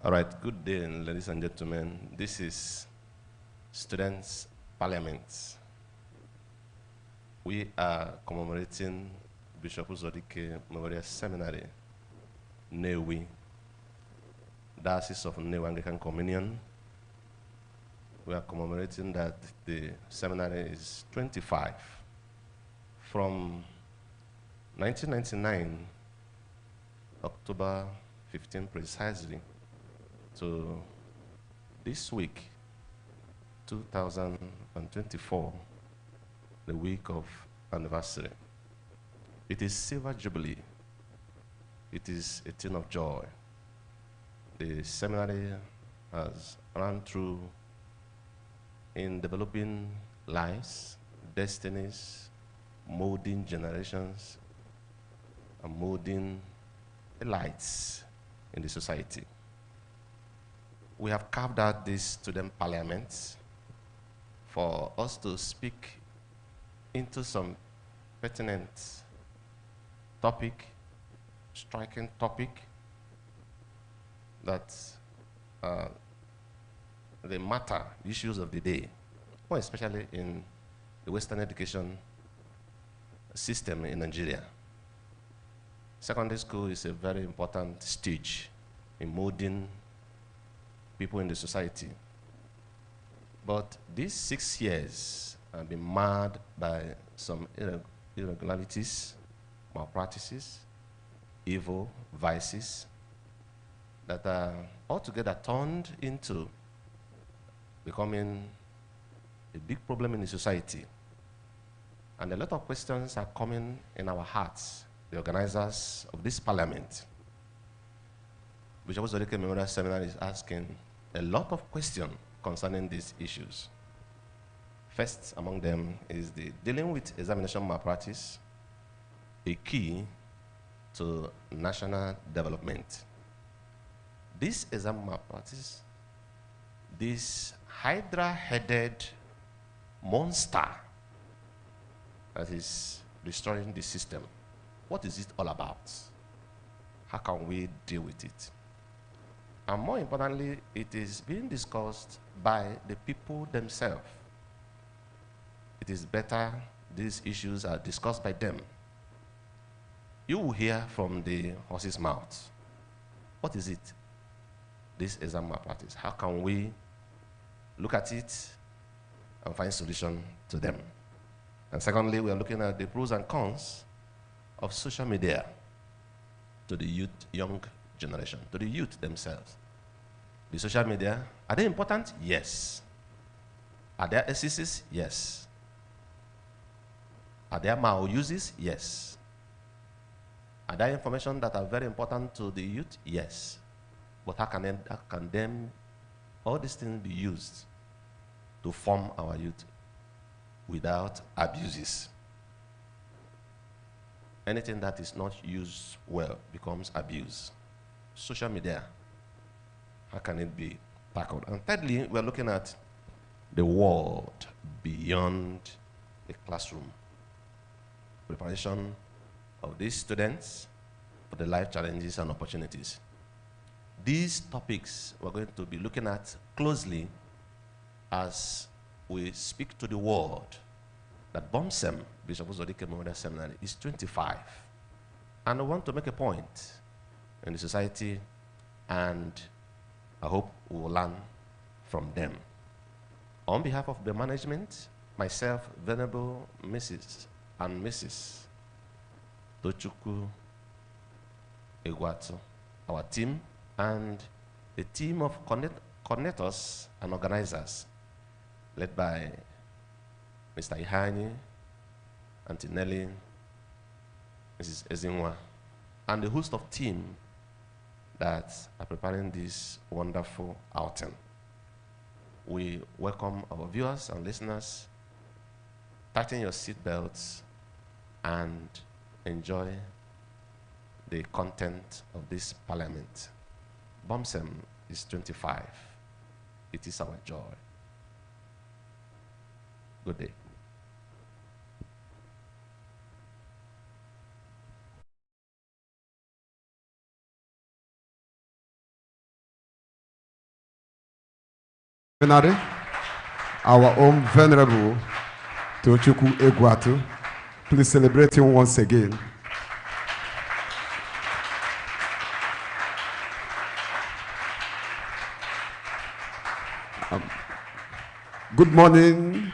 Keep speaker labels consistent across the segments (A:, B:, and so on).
A: All right, good day, ladies and gentlemen. This is Students' Parliament. We are commemorating Bishop Uzodike Memorial Seminary, Newi, Diocese of Newi Anglican Communion. We are commemorating that the seminary is 25. From 1999, October 15 precisely, to this week, 2024, the week of anniversary. It is Silver Jubilee. It is a thing of joy. The seminary has run through in developing lives, destinies, molding generations, and molding elites in the society. We have carved out this student parliament for us to speak into some pertinent topic, striking topic that the matter, issues of the day, more especially in the Western education system in Nigeria. Secondary school is a very important stage in molding people in the society. But these 6 years have been marred by some irregularities, malpractices, evil, vices that are altogether turned into becoming a big problem in the society. And a lot of questions are coming in our hearts, the organizers of this parliament. Bishop Uzodike Memorial Seminary is asking a lot of questions concerning these issues. First among them is the dealing with examination malpractice, a key to national development. This exam malpractice, this hydra-headed monster that is destroying the system, what is it all about? How can we deal with it? And more importantly, it is being discussed by the people themselves. It is better these issues are discussed by them. You will hear from the horse's mouth. What is it? This exam malpractice. How can we look at it and find solution to them? And secondly, we are looking at the pros and cons of social media to the youth, young generation, to the youth themselves. The social media, are they important? Yes. Are there excesses? Yes. Are there maluses? Yes. Are there information that are very important to the youth? Yes. But how can all these things be used to form our youth without abuses? Anything that is not used well becomes abuse. Social media, how can it be tackled? And thirdly, we're looking at the world beyond the classroom. Preparation of these students for the life challenges and opportunities. These topics we're going to be looking at closely as we speak to the world that Bumsem, Bishop Uzodike Memorial Seminary, is 25. And I want to make a point in the society, and I hope we will learn from them. On behalf of the management, myself, Venerable Mrs. and Mrs. Tochukwu Egwatu, our team, and a team of coordinators and organizers led by Mr. Ihani, Auntie Nelly, Mrs. Ezinwa, and the host of team that are preparing this wonderful outing. We welcome our viewers and listeners. Tighten your seatbelts and enjoy the content of this parliament. Bumsem is 25. It is our joy. Good day.
B: Seminary, our own Venerable Tochukwu Egwatu. Please celebrate him once again. Good morning,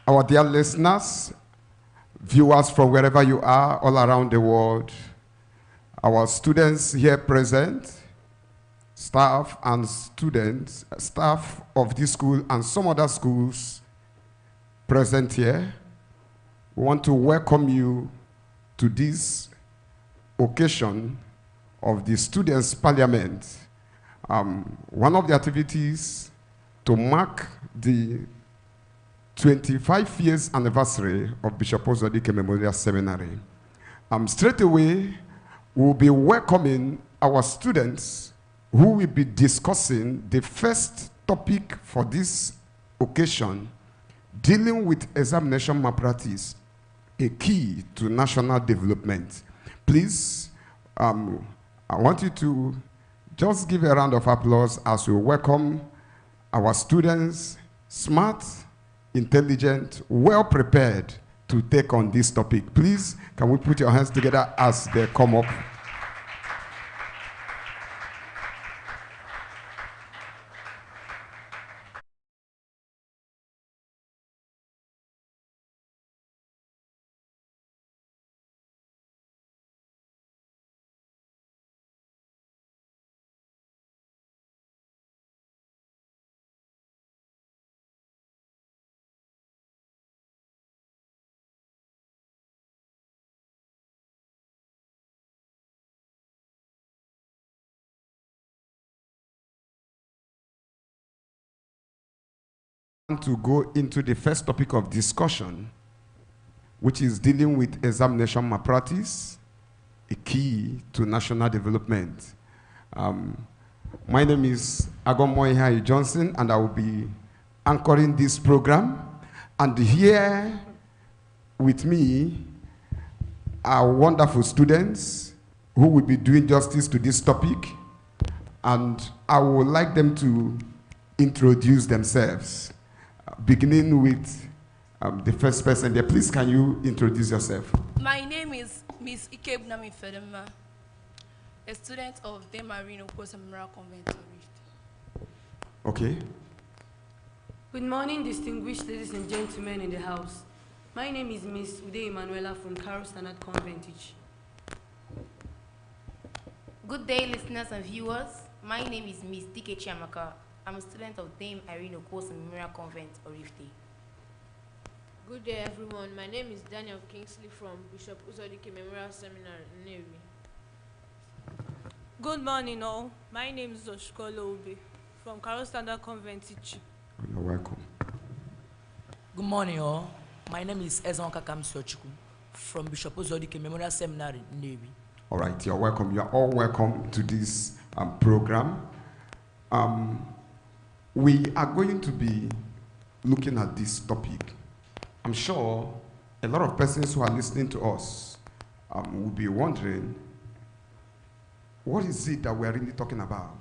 B: our dear listeners, viewers from wherever you are, all around the world, our students here present, staff and students, staff of this school and some other schools present here. We want to welcome you to this occasion of the Students' Parliament. One of the activities to mark the 25 years anniversary of Bishop Ozodike Memorial Seminary. Straight away, we'll be welcoming our students who will be discussing the first topic for this occasion, dealing with examination malpractice, a key to national development. Please, I want you to just give a round of applause as we welcome our students, smart, intelligent, well prepared to take on this topic. Please, can we put your hands together as they come up? To go into the first topic of discussion, which is dealing with examination malpractice, a key to national development. My name is Agomoihai Johnson, and I will be anchoring this program. And here with me are wonderful students who will be doing justice to this topic, and I would like them to introduce themselves. Beginning with the first person there. Please, can you introduce yourself?
C: My name is Miss Ikebunami Fedema, a student of the Marino Post-Memorial Convent.
B: Okay.
D: Good morning, distinguished ladies and gentlemen in the house. My name is Miss Ude Emanuela from Carol Standard Convent.
E: Good day, listeners and viewers. My name is Miss Dike Chiamaka. I'm a student of Dame Irene Okosi Memorial Convent, Orifte.
F: Good day, everyone. My name is Daniel Kingsley from Bishop Uzodike Memorial Seminary, Nnewi.
G: Good morning, all. My name is Oshkolo Ube from Carol Standard Convent, Ichi.
B: You're welcome.
H: Good morning, all. My name is Ezonka Kamsiochiku from Bishop Uzodike Memorial Seminary, Nnewi.
B: All right, you're welcome. You're all welcome to this program. We are going to be looking at this topic. I'm sure a lot of persons who are listening to us will be wondering, what is it that we're really talking about?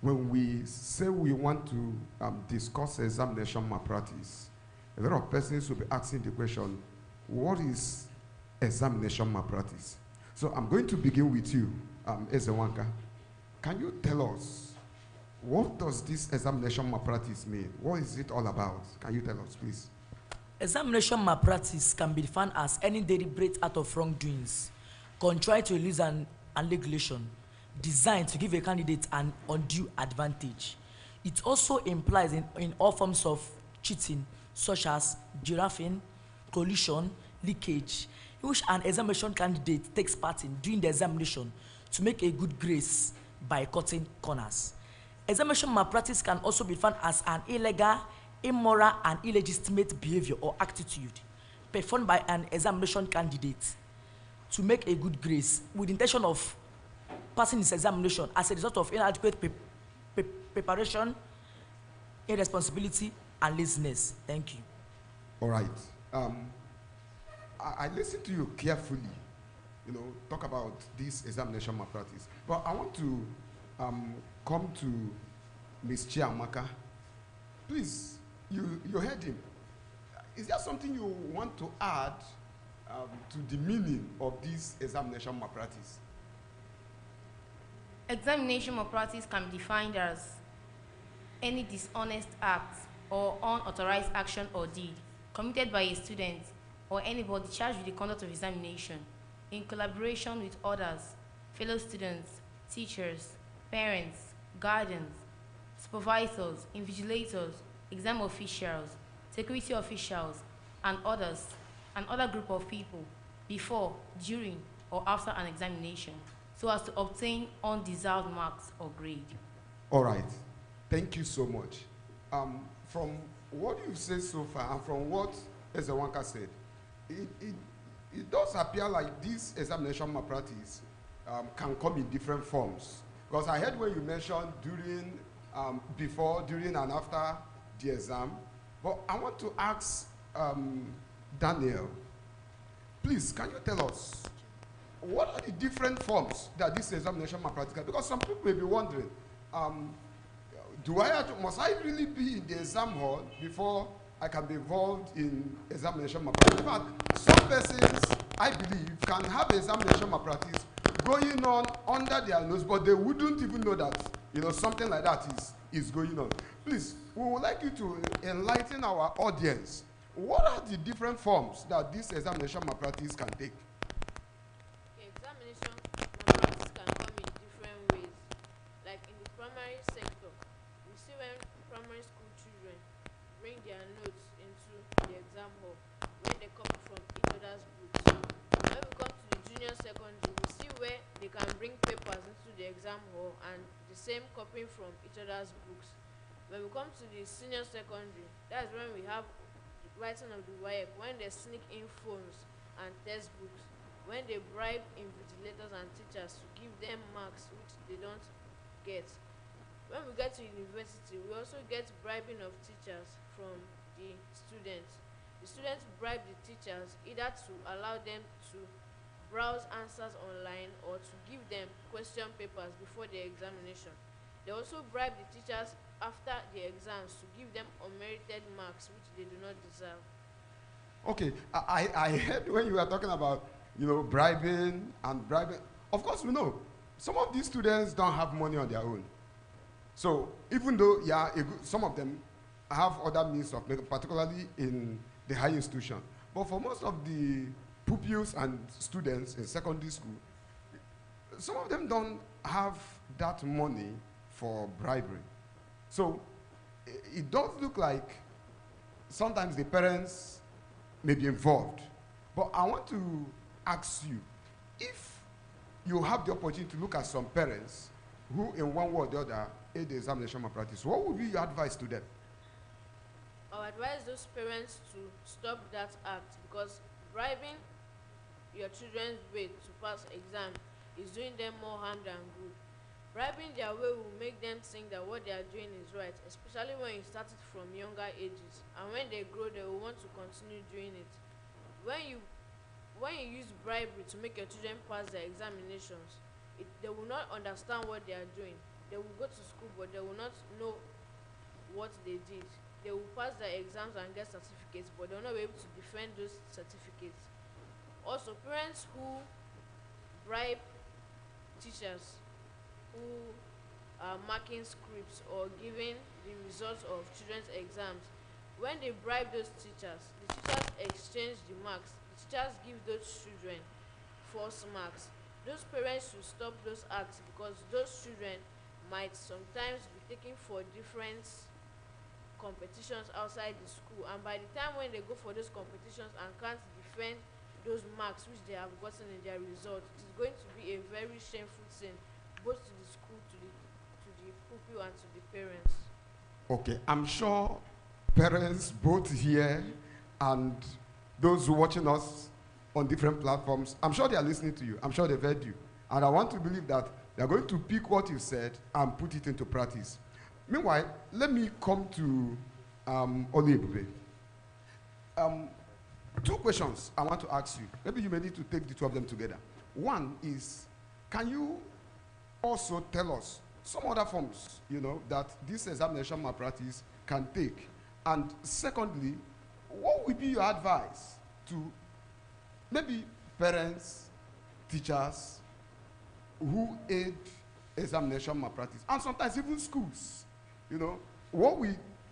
B: When we say we want to discuss examination malpractice, a lot of persons will be asking the question, what is examination malpractice? So I'm going to begin with you, Ezewanka. Can you tell us, what does this examination malpractice mean? What is it all about? Can you tell us, please?
H: Examination malpractice can be defined as any deliberate act of wrongdoings, contrary to rules and regulation, designed to give a candidate an undue advantage. It also implies in all forms of cheating, such as giraffing, collusion, leakage, in which an examination candidate takes part in during the examination to make a good grace by cutting corners. Examination malpractice can also be found as an illegal, immoral, and illegitimate behavior or attitude performed by an examination candidate to make a good grace with the intention of passing his examination as a result of inadequate preparation, irresponsibility, and laziness. Thank you.
B: All right. I listened to you carefully, talk about this examination malpractice. But I want to come to Ms. Chiamaka. Please, you heard him. Is there something you want to add to the meaning of this examination malpractice?
E: Examination malpractice can be defined as any dishonest act or unauthorized action or deed committed by a student or anybody charged with the conduct of examination in collaboration with others, fellow students, teachers, parents, guardians, supervisors, invigilators, exam officials, security officials, and others, and other group of people before, during, or after an examination, so as to obtain undeserved marks or grade.
B: All right. Thank you so much. From what you've said so far, and from what Ezewanka said, it does appear like this examination malpractice can come in different forms. Because I heard when you mentioned during, before, during, and after the exam. But I want to ask Daniel, please, can you tell us what are the different forms that this examination malpractice can? Because some people may be wondering, must I really be in the exam hall before I can be involved in examination malpractice? In fact, some persons, I believe, can have examination malpractice going on under their nose, but they wouldn't even know that, something like that is going on. Please, we would like you to enlighten our audience. What are the different forms that this examination malpractice can take?
F: Examination malpractice can come in different ways. Like in the primary sector, we see when primary school children bring their notes into the exam hall, when they copy from each other's books. When we come to the junior secondary, we see where they can bring papers into the exam hall and the same copying from each other's books. When we come to the senior secondary, that's when we have writing of the WAEC, when they sneak in phones and textbooks, when they bribe invigilators and teachers to give them marks which they don't get. When we get to university, we also get bribing of teachers from the students. The students bribe the teachers either to allow them to browse answers online or to give them question papers before the examination. They also bribe the teachers after the exams to give them unmerited marks which they do not deserve.
B: Okay, I heard when you were talking about, bribing and bribing. Of course, we know some of these students don't have money on their own. So even though, some of them have other means of making, particularly in the higher institution. But for most of the pupils and students in secondary school, some of them don't have that money for bribery. So it does look like sometimes the parents may be involved. But I want to ask you, if you have the opportunity to look at some parents who in one way or the other aid the examination malpractice, what would be your advice to them?
F: I would advise those parents to stop that act, because bribing your children's way to pass exam is doing them more harm than good. Bribing their way will make them think that what they are doing is right, especially when you start it from younger ages, and when they grow they will want to continue doing it. When you use bribery to make your children pass their examinations, they will not understand what they are doing. They will go to school but they will not know what they did. They will pass their exams and get certificates, but they will not be able to defend those certificates. Also, parents who bribe teachers who are marking scripts or giving the results of children's exams, when they bribe those teachers, the teachers exchange the marks. The teachers give those children false marks. Those parents should stop those acts, because those children might sometimes be taken for different competitions outside the school, and by the time when they go for those competitions and can't defend those marks which they have gotten in their result, it is going to be a very shameful thing both to the school, to the pupil, and to the parents.
B: Okay, I'm sure parents both here and those watching us on different platforms, I'm sure they are listening to you. I'm sure they've heard you. And I want to believe that they're going to pick what you said and put it into practice. Meanwhile, let me come to Olibube. Two questions I want to ask you. Maybe you may need to take the two of them together. One is, can you also tell us some other forms, that this examination malpractice can take? And secondly, what would be your advice to maybe parents, teachers who aid examination malpractice, and sometimes even schools?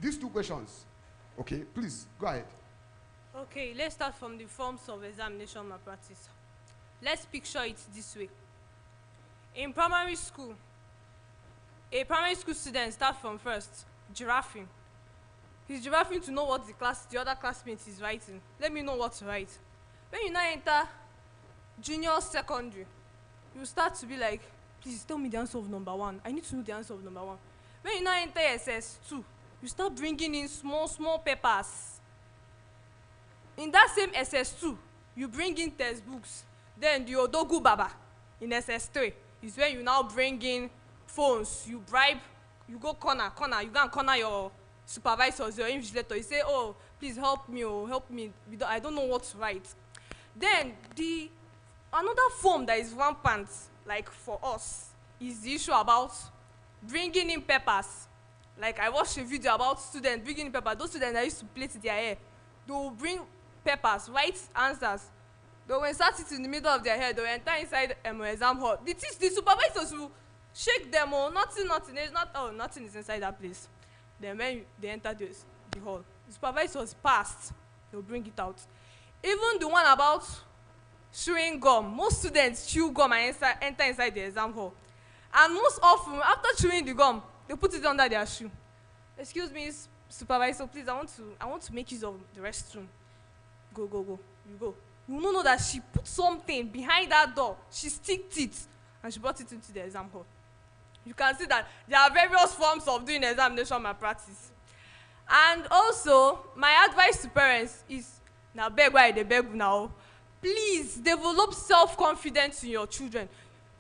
B: These two questions. Okay, please, go ahead.
G: Okay, let's start from the forms of examination malpractice. Let's picture it this way. In primary school, a primary school student starts from first, giraffing. He's giraffing to know what the other classmate is writing. Let me know what to write. When you now enter junior secondary, you start to be like, please tell me the answer of number 1. I need to know the answer of number 1. When you now enter SS2, you start bringing in small papers. In that same SS2, you bring in textbooks. Then the Odogu Baba in SS3 is when you now bring in phones. You bribe, you go corner, you go and corner your supervisors, your invigilator. You say, oh, please help me, I don't know what to write. Then another form that is rampant, like for us, is the issue about bringing in papers. Like I watched a video about students bringing in papers. Those students that used to plait their hair, they will bring papers, write answers. They will insert it in the middle of their hair. They will enter inside exam hall. The supervisors will shake them. Oh, nothing is inside that place. Then when they enter the hall, the supervisors passed. They will bring it out. Even the one about chewing gum. Most students chew gum and enter inside the exam hall. And most often, after chewing the gum, they put it under their shoe. Excuse me, supervisor, please, I want to make use of the restroom. Go. You go. You don't know that she put something behind that door. She sticked it, and she brought it into the exam hall. You can see that there are various forms of doing examination malpractice. And also, my advice to parents is, now beg why they beg now. Please develop self-confidence in your children.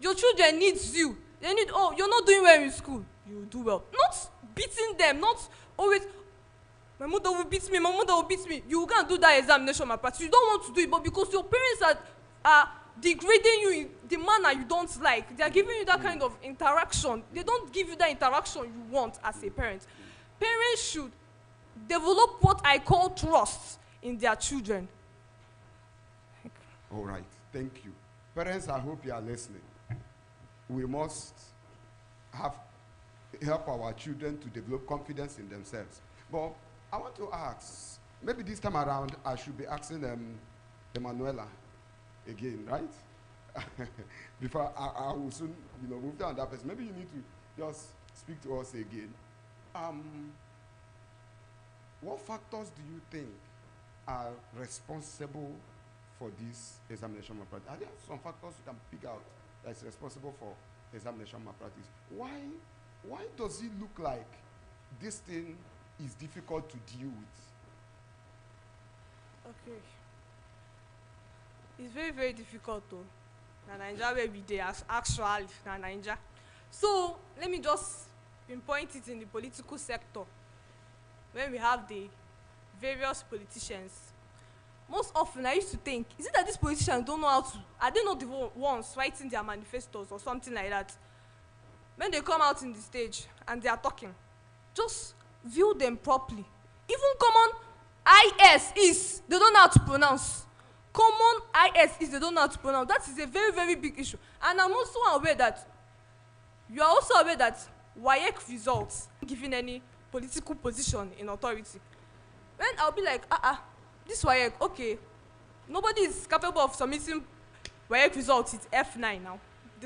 G: Your children need you. They need, oh, you're not doing well in school. You do well. Not beating them, not always, my mother will beat me. You can't do that examination malpractice. You don't want to do it, but because your parents are degrading you in the manner you don't like, they are giving you that kind of interaction. They don't give you that interaction you want as a parent. Parents should develop what I call trust in their children.
B: All right, thank you. Parents, I hope you are listening. We must help our children to develop confidence in themselves. But I want to ask, maybe this time around, I should be asking Emanuela again, right? Before I will soon, move to another person. Maybe you need to just speak to us again. What factors do you think are responsible for this examination malpractice? Are there some factors you can pick out that's responsible for examination malpractice? Why does it look like this thing is difficult to deal with?
G: Okay. It's very, very difficult though. Na Nigeria where we dey actually na Nigeria. So let me just pinpoint it in the political sector. When we have the various politicians, most often I used to think, is it that these politicians don't know how to, are they not the ones writing their manifestos or something like that? When they come out in the stage and they are talking, just view them properly. Even common IS is, they don't know how to pronounce. Common IS is, they don't know how to pronounce. That is a very, very big issue. And I'm also aware that, you are also aware that WAEC results giving any political position in authority. When I'll be like, this WAEC, okay, nobody is capable of submitting WAEC results, it's F9 now.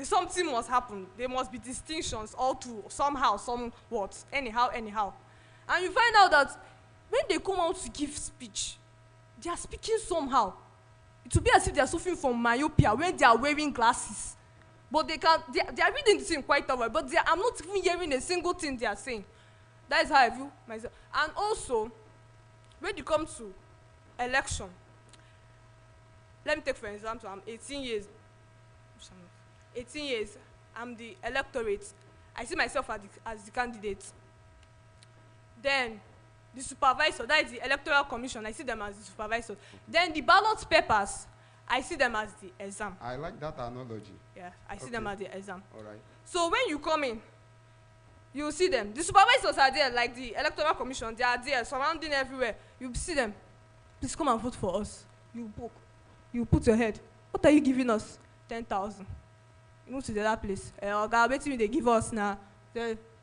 G: Something must happen. There must be distinctions all through, somehow, somewhat, anyhow. And you find out that when they come out to give speech, they are speaking somehow. It will be as if they are suffering from myopia when they are wearing glasses. But they are reading the thing quite well, but I'm not even hearing a single thing they are saying. That is how I view myself. And also, when you come to election, let me take for example, I'm 18 years, I'm the electorate. I see myself as the candidate. Then the supervisor, that is the electoral commission, I see them as the supervisor. Then the ballot papers, I see them as the exam.
B: I like that analogy.
G: Yeah, I see them as the exam.
B: All right.
G: So when you come in, You see them. The supervisors are there, like the electoral commission. They are there, surrounding everywhere. You see them. Please come and vote for us. You book. You put your head. What are you giving us? 10,000. You move to the other place. Oga, wetin they give us now?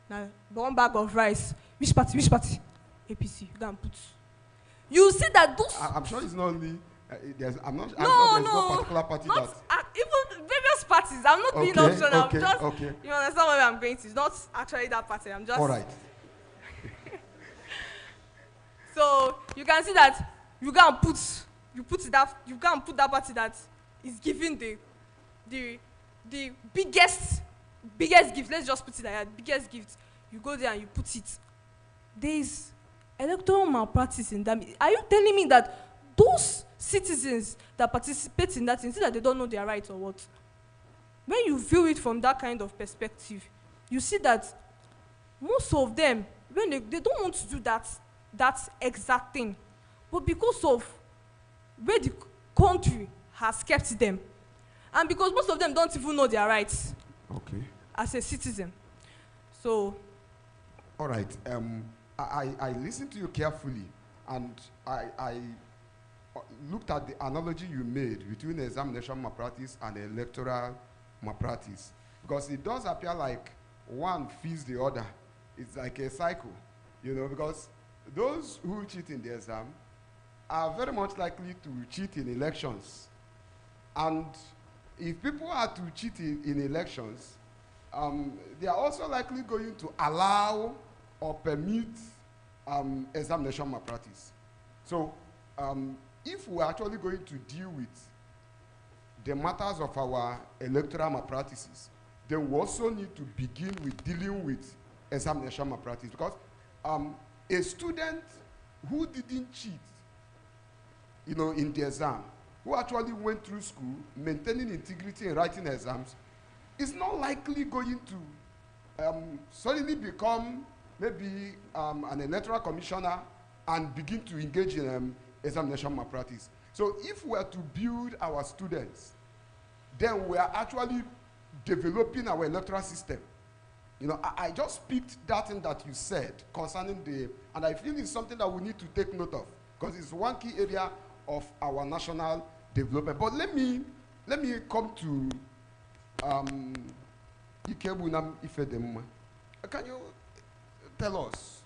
G: Now, 1 bag of rice. Which party? Which party? APC. You go and put. You see that those.
B: I'm sure it's not only. I'm not.
G: No,
B: I'm sure there's
G: no,
B: no particular party
G: not
B: that.
G: even various parties. I'm not being
B: Okay,
G: optional.
B: okay,
G: I'm just.
B: okay.
G: You understand where I'm going to? It's not actually that party. I'm just.
B: All right.
G: So you can see that you go and put that party that is giving the biggest gift. Let's just put it like that. Biggest gift. You go there and you put it. There is electoral malpractice in that. Are you telling me that those citizens that participate in that thing, see that they don't know their rights or what? When you view it from that kind of perspective, you see that most of them, when they don't want to do that exact thing, but because of where the country has kept them, and because most of them don't even know their rights as a citizen. So,
B: all right. I listened to you carefully, and I looked at the analogy you made between examination malpractice and electoral malpractice, because it does appear like one feeds the other. It's like a cycle, because those who cheat in the exam are very much likely to cheat in elections. And if people are to cheat in elections, they are also likely going to allow or permit examination malpractice. So if we're actually going to deal with the matters of our electoral malpractices, then we also need to begin with dealing with examination malpractice, because a student who didn't cheat, in the exam, who actually went through school, maintaining integrity in writing exams, is not likely going to suddenly become maybe an electoral commissioner and begin to engage in examination malpractice. So if we are to build our students, then we are actually developing our electoral system. I just picked that thing that you said concerning and I feel it's something that we need to take note of, because it's one key area of our national development. But let me come to Ikebunam Ifedemuma. Can you tell us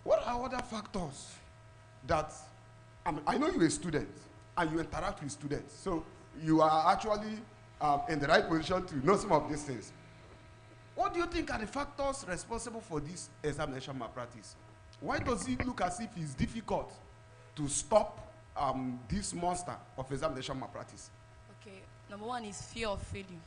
B: what are other factors that I know you're a student and you interact with students, so you are actually in the right position to know some of these things. What do you think are the factors responsible for this examination malpractice? Why does it look as if it's difficult to stop this monster of examination malpractice?
C: Okay, number one is fear of failure.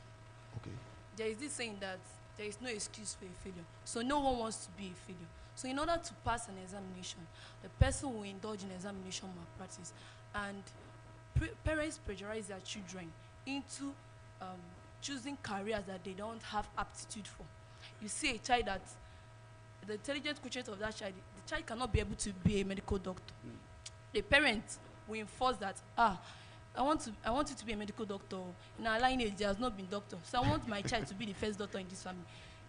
B: Okay.
C: There is this saying that there is no excuse for a failure. So no one wants to be a failure. So in order to pass an examination, the person will indulge in examination malpractice, and parents pressurize their children into choosing careers that they don't have aptitude for. You see a child that the intelligent quotient of that child, the child cannot be able to be a medical doctor. The parent will enforce that, I want you to be a medical doctor. In our lineage, there has not been doctor. So I want my child to be the first doctor in this family.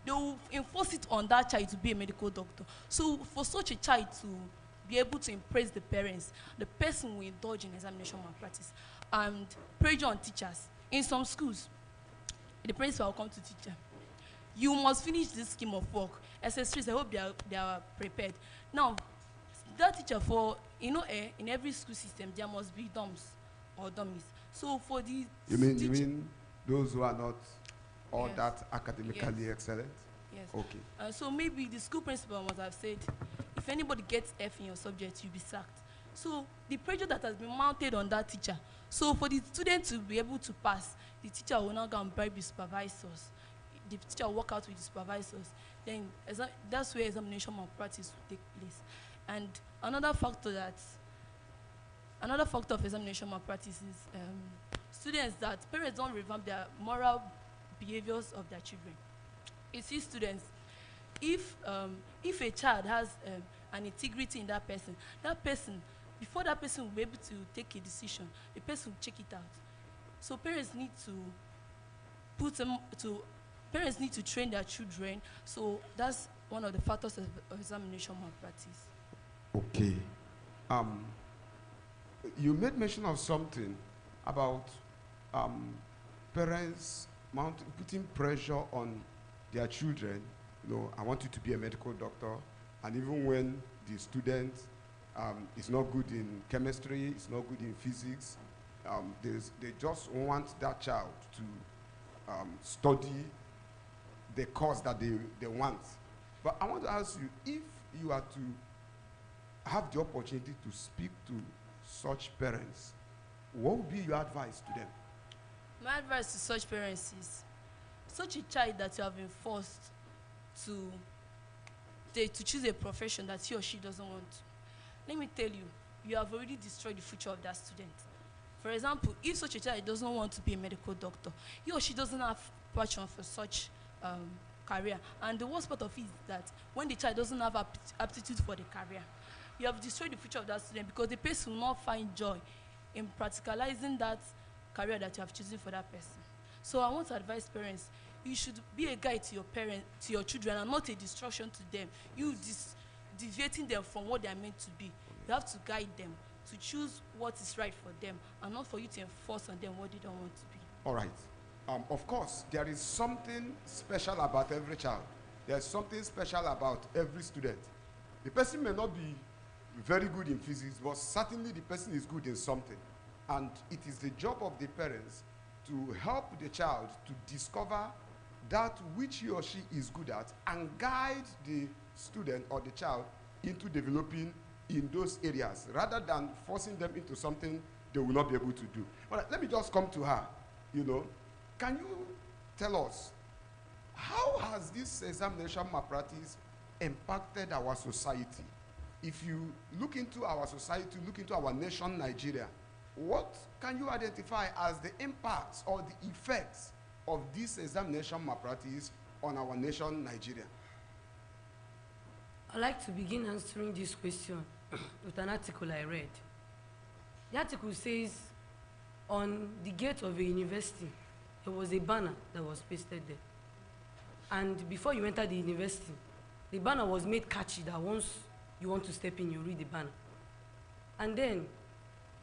C: They will enforce it on that child to be a medical doctor. So for such a child to be able to impress the parents, the person will indulge in examination malpractice. And pressure on teachers. In some schools, the principal will come to teacher. You must finish this scheme of work. SS3s, I hope they are prepared. Now, that teacher in every school system, there must be DOMs or dummies. So for the
B: You mean those who are not all
C: Yes.
B: that academically excellent?
C: Yes.
B: Okay.
C: So maybe the school principal must have said, if anybody gets F in your subject, you'll be sacked. So the pressure that has been mounted on that teacher. So for the student to be able to pass, the teacher will now go and bribe the supervisors. The teacher will work out with the supervisors. Then that's where examination malpractice will take place. And another factor of examination malpractice is students that parents don't revamp their moral behaviors of their children. You see students, if a child has an integrity in that person, before that person will be able to take a decision, the person will check it out. So parents need to parents need to train their children. So that's one of the factors of examination malpractice.
B: Okay. You made mention of something about parents putting pressure on their children. You know, I want you to be a medical doctor. And even when the student is not good in chemistry, is not good in physics, they just want that child to study the course that they want. But I want to ask you, if you are to have the opportunity to speak to such parents, what would be your advice to them?
C: My advice to such parents is, such a child that you have been forced to choose a profession that he or she doesn't want to, let me tell you, you have already destroyed the future of that student. For example, if such a child doesn't want to be a medical doctor, he or she doesn't have passion for such career. And the worst part of it is that when the child doesn't have aptitude for the career, you have destroyed the future of that student, because the person will not find joy in practicalizing that career that you have chosen for that person. So I want to advise parents, you should be a guide to your parents, to your children, and not a distraction to them. You deviating them from what they are meant to be. You have to guide them to choose what is right for them, and not for you to enforce on them what they don't want to be.
B: All right. Of course, there is something special about every child. There's something special about every student. The person may not be very good in physics, but certainly the person is good in something. And it is the job of the parents to help the child to discover that which he or she is good at and guide the student or the child into developing in those areas, rather than forcing them into something they will not be able to do. All right, let me just come to her. You know, can you tell us, how has this examination malpractice impacted our society? If you look into our society, look into our nation, Nigeria, what can you identify as the impacts or the effects of this examination malpractice on our nation, Nigeria?
D: I'd like to begin answering this question with an article I read. The article says, on the gate of a university, there was a banner that was pasted there. And before you enter the university, the banner was made catchy that once you want to step in, you read the banner. And then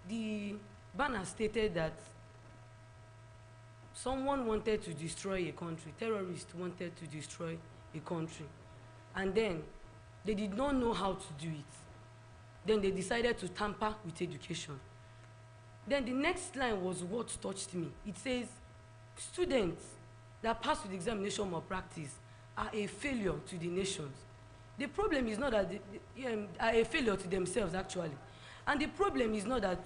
D: the banner stated that someone wanted to destroy a country, terrorists wanted to destroy a country. And then they did not know how to do it. Then they decided to tamper with education. Then the next line was what touched me. It says, students that pass with examination malpractice are a failure to the nations. The problem is not that they are a failure to themselves, actually. And the problem is not that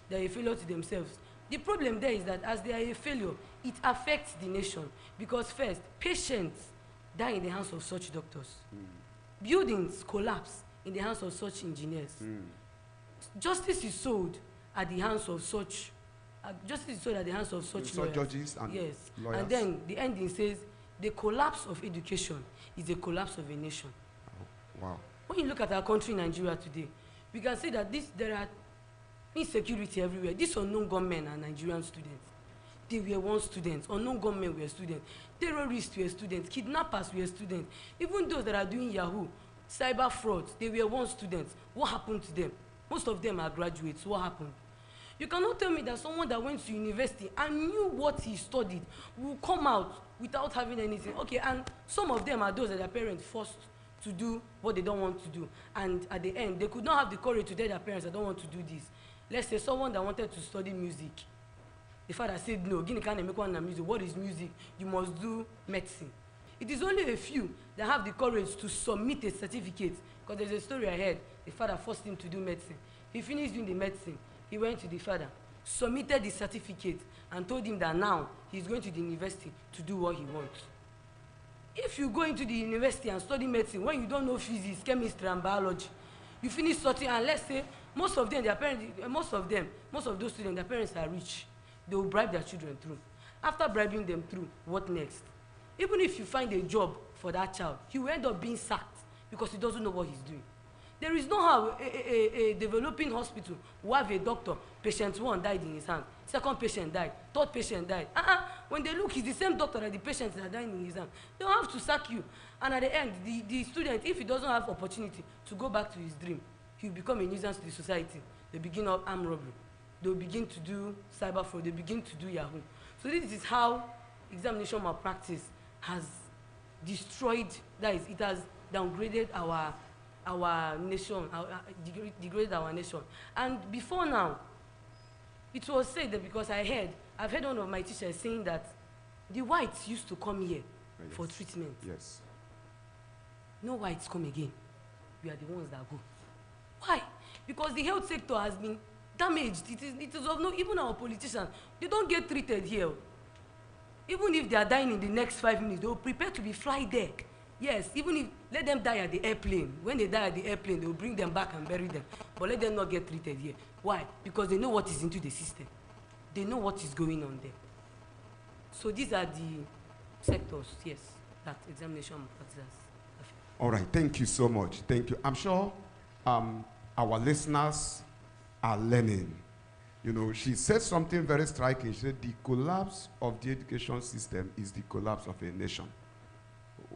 D: they are a failure to themselves. The problem there is that as they are a failure, it affects the nation. Because first, patients die in the hands of such doctors. Buildings collapse in the hands of such engineers. Justice is sold at the hands of such lawyers.
B: Judges and lawyers.
D: And then the ending says, the collapse of education is the collapse of a nation.
B: Oh, wow.
D: When you look at our country, Nigeria, today, we can see that there are insecurity everywhere. These unknown gunmen are Nigerian students. They were once students. Unknown gunmen were students. Terrorists were students. Kidnappers were students. Even those that are doing Yahoo, cyber frauds, they were once students. What happened to them? Most of them are graduates. What happened? You cannot tell me that someone that went to university and knew what he studied will come out without having anything. Okay, and some of them are those that their parents forced to do what they don't want to do. And at the end, they could not have the courage to tell their parents, I don't want to do this. Let's say someone that wanted to study music. The father said, no, Guinea can't make one music. What is music? You must do medicine. It is only a few that have the courage to submit a certificate. Because there's a story I heard. The father forced him to do medicine. He finished doing the medicine. He went to the father, submitted the certificate, and told him that now he's going to the university to do what he wants. If you go into the university and study medicine when you don't know physics, chemistry, and biology, you finish studying, and let's say most of them, their parents, most of those students, their parents are rich. They will bribe their children through. After bribing them through, what next? Even if you find a job for that child, he will end up being sacked because he doesn't know what he's doing. There is no how a developing hospital will have a doctor, patient 1 died in his hand, second patient died, third patient died. when they look, it's the same doctor that the patients that are dying in the exam. They don't have to sack you. And at the end, the student, if he doesn't have opportunity to go back to his dream, he will become a nuisance to the society. They begin up armed robbery. They will begin to do cyber fraud. They begin to do Yahoo. So this is how examination malpractice has destroyed, that is, it has downgraded our nation, degraded our nation. And before now, it was said that, because I've heard one of my teachers saying that the whites used to come here for treatment.
B: Yes.
D: No whites come again. We are the ones that go. Why? Because the health sector has been damaged. It is of no, even our politicians, they don't get treated here. Even if they are dying in the next 5 minutes, they will prepare to be fly there. Yes, even if, let them die at the airplane. When they die at the airplane, they will bring them back and bury them. But let them not get treated here. Why? Because they know what is into the system. They know what is going on there. So these are the sectors, yes, that examination malpractice has.
B: All right, thank you so much. Thank you. I'm sure our listeners are learning. You know, she said something very striking. She said the collapse of the education system is the collapse of a nation.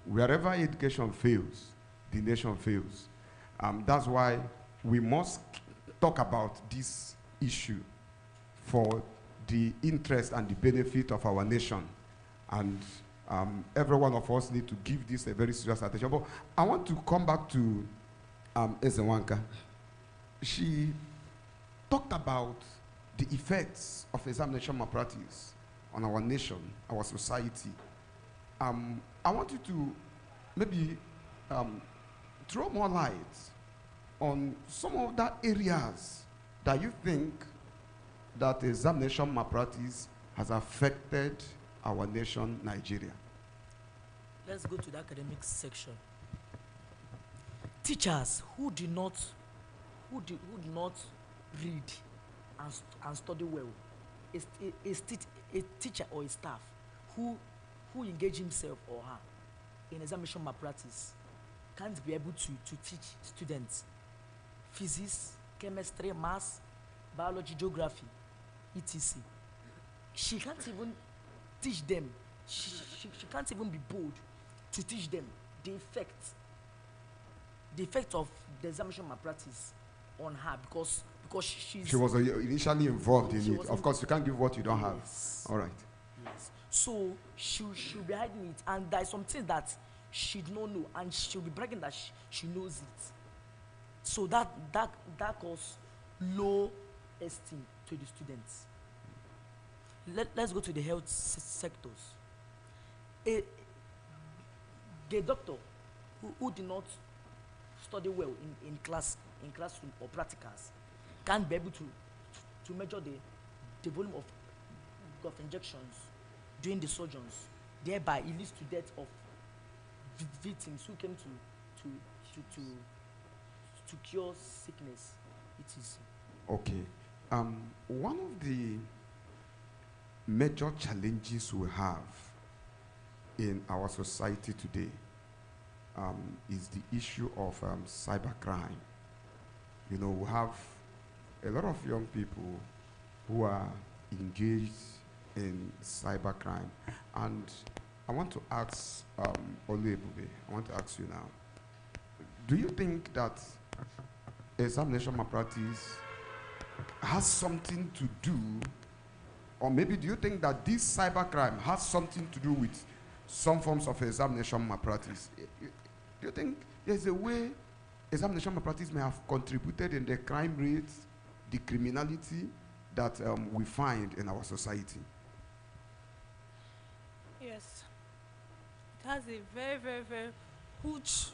B: Wherever education fails, the nation fails. That's why we must talk about this issue for the interest and the benefit of our nation. And every one of us need to give this a very serious attention. But I want to come back to Ezenwanka. She talked about the effects of examination malpractice on our nation, our society. I want you to maybe throw more light on some of the areas that you think that examination malpractice has affected our nation, Nigeria.
H: Let's go to the academic section. Teachers who do not read and study well, a teacher or a staff who engage himself or her in examination malpractice can't be able to teach students physics, chemistry, maths, biology, geography, etc. She can't even teach them. She can't even be bold to teach them the effect of the examination malpractice on her, because she
B: was initially involved in it. Of course, you can't give what you don't have. All right.
H: Yes. So she'll be hiding it, and there is something that she don't know, and she'll be bragging that she knows it. So that causes low esteem to the students. Let's go to the health sectors. A doctor who did not study well in classroom or practicals can't be able to measure the volume of injections during the surgeons. Thereby, it leads to death of victims who came to cure sickness. It is
B: okay. One of the major challenges we have in our society today is the issue of cybercrime. You know, we have a lot of young people who are engaged in cybercrime. And I want to ask Oluebube, I want to ask you now, do you think that examination malpractice has something to do, or maybe do you think that this cybercrime has something to do with some forms of examination malpractice? Do you think there's a way examination malpractice may have contributed in the crime rates, the criminality that we find in our society?
G: Yes. It has a very, very, very huge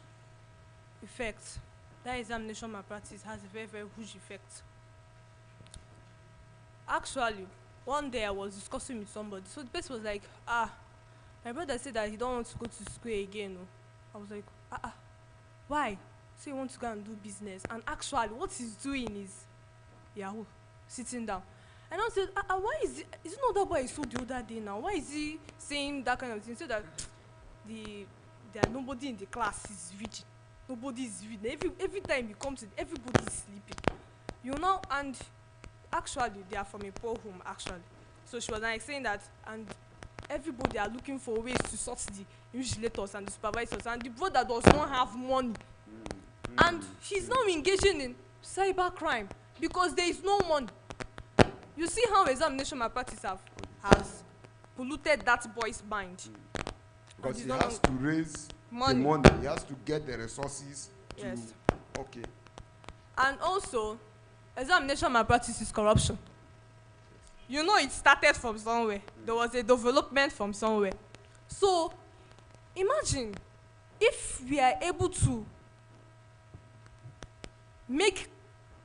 G: effect. That examination malpractice has a very, very huge effect. Actually, one day I was discussing with somebody. So the person was like, my brother said that he don't want to go to school again. I was like, why? So he wants to go and do business. And actually, what he's doing is Yahoo, sitting down. And I said, why is it not that boy I saw the other day now? Why is he saying that kind of thing? So that nobody in the class is reading. Nobody is reading. Every time you come to, everybody is sleeping. You know, and actually, they are from a poor home, actually. So she was like saying that, and everybody are looking for ways to sort the invigilators and the supervisors, and the brother does not have money. And he's now engaging in cyber crime because there is no money. You see how examination malpractice has polluted that boy's mind.
B: Because
G: And
B: he
G: he's
B: has
G: not
B: to raise
G: money.
B: the money. He has to get the resources to.
G: Yes.
B: Okay.
G: And also, examination malpractice is corruption. You know, it started from somewhere. There was a development from somewhere. So, imagine if we are able to make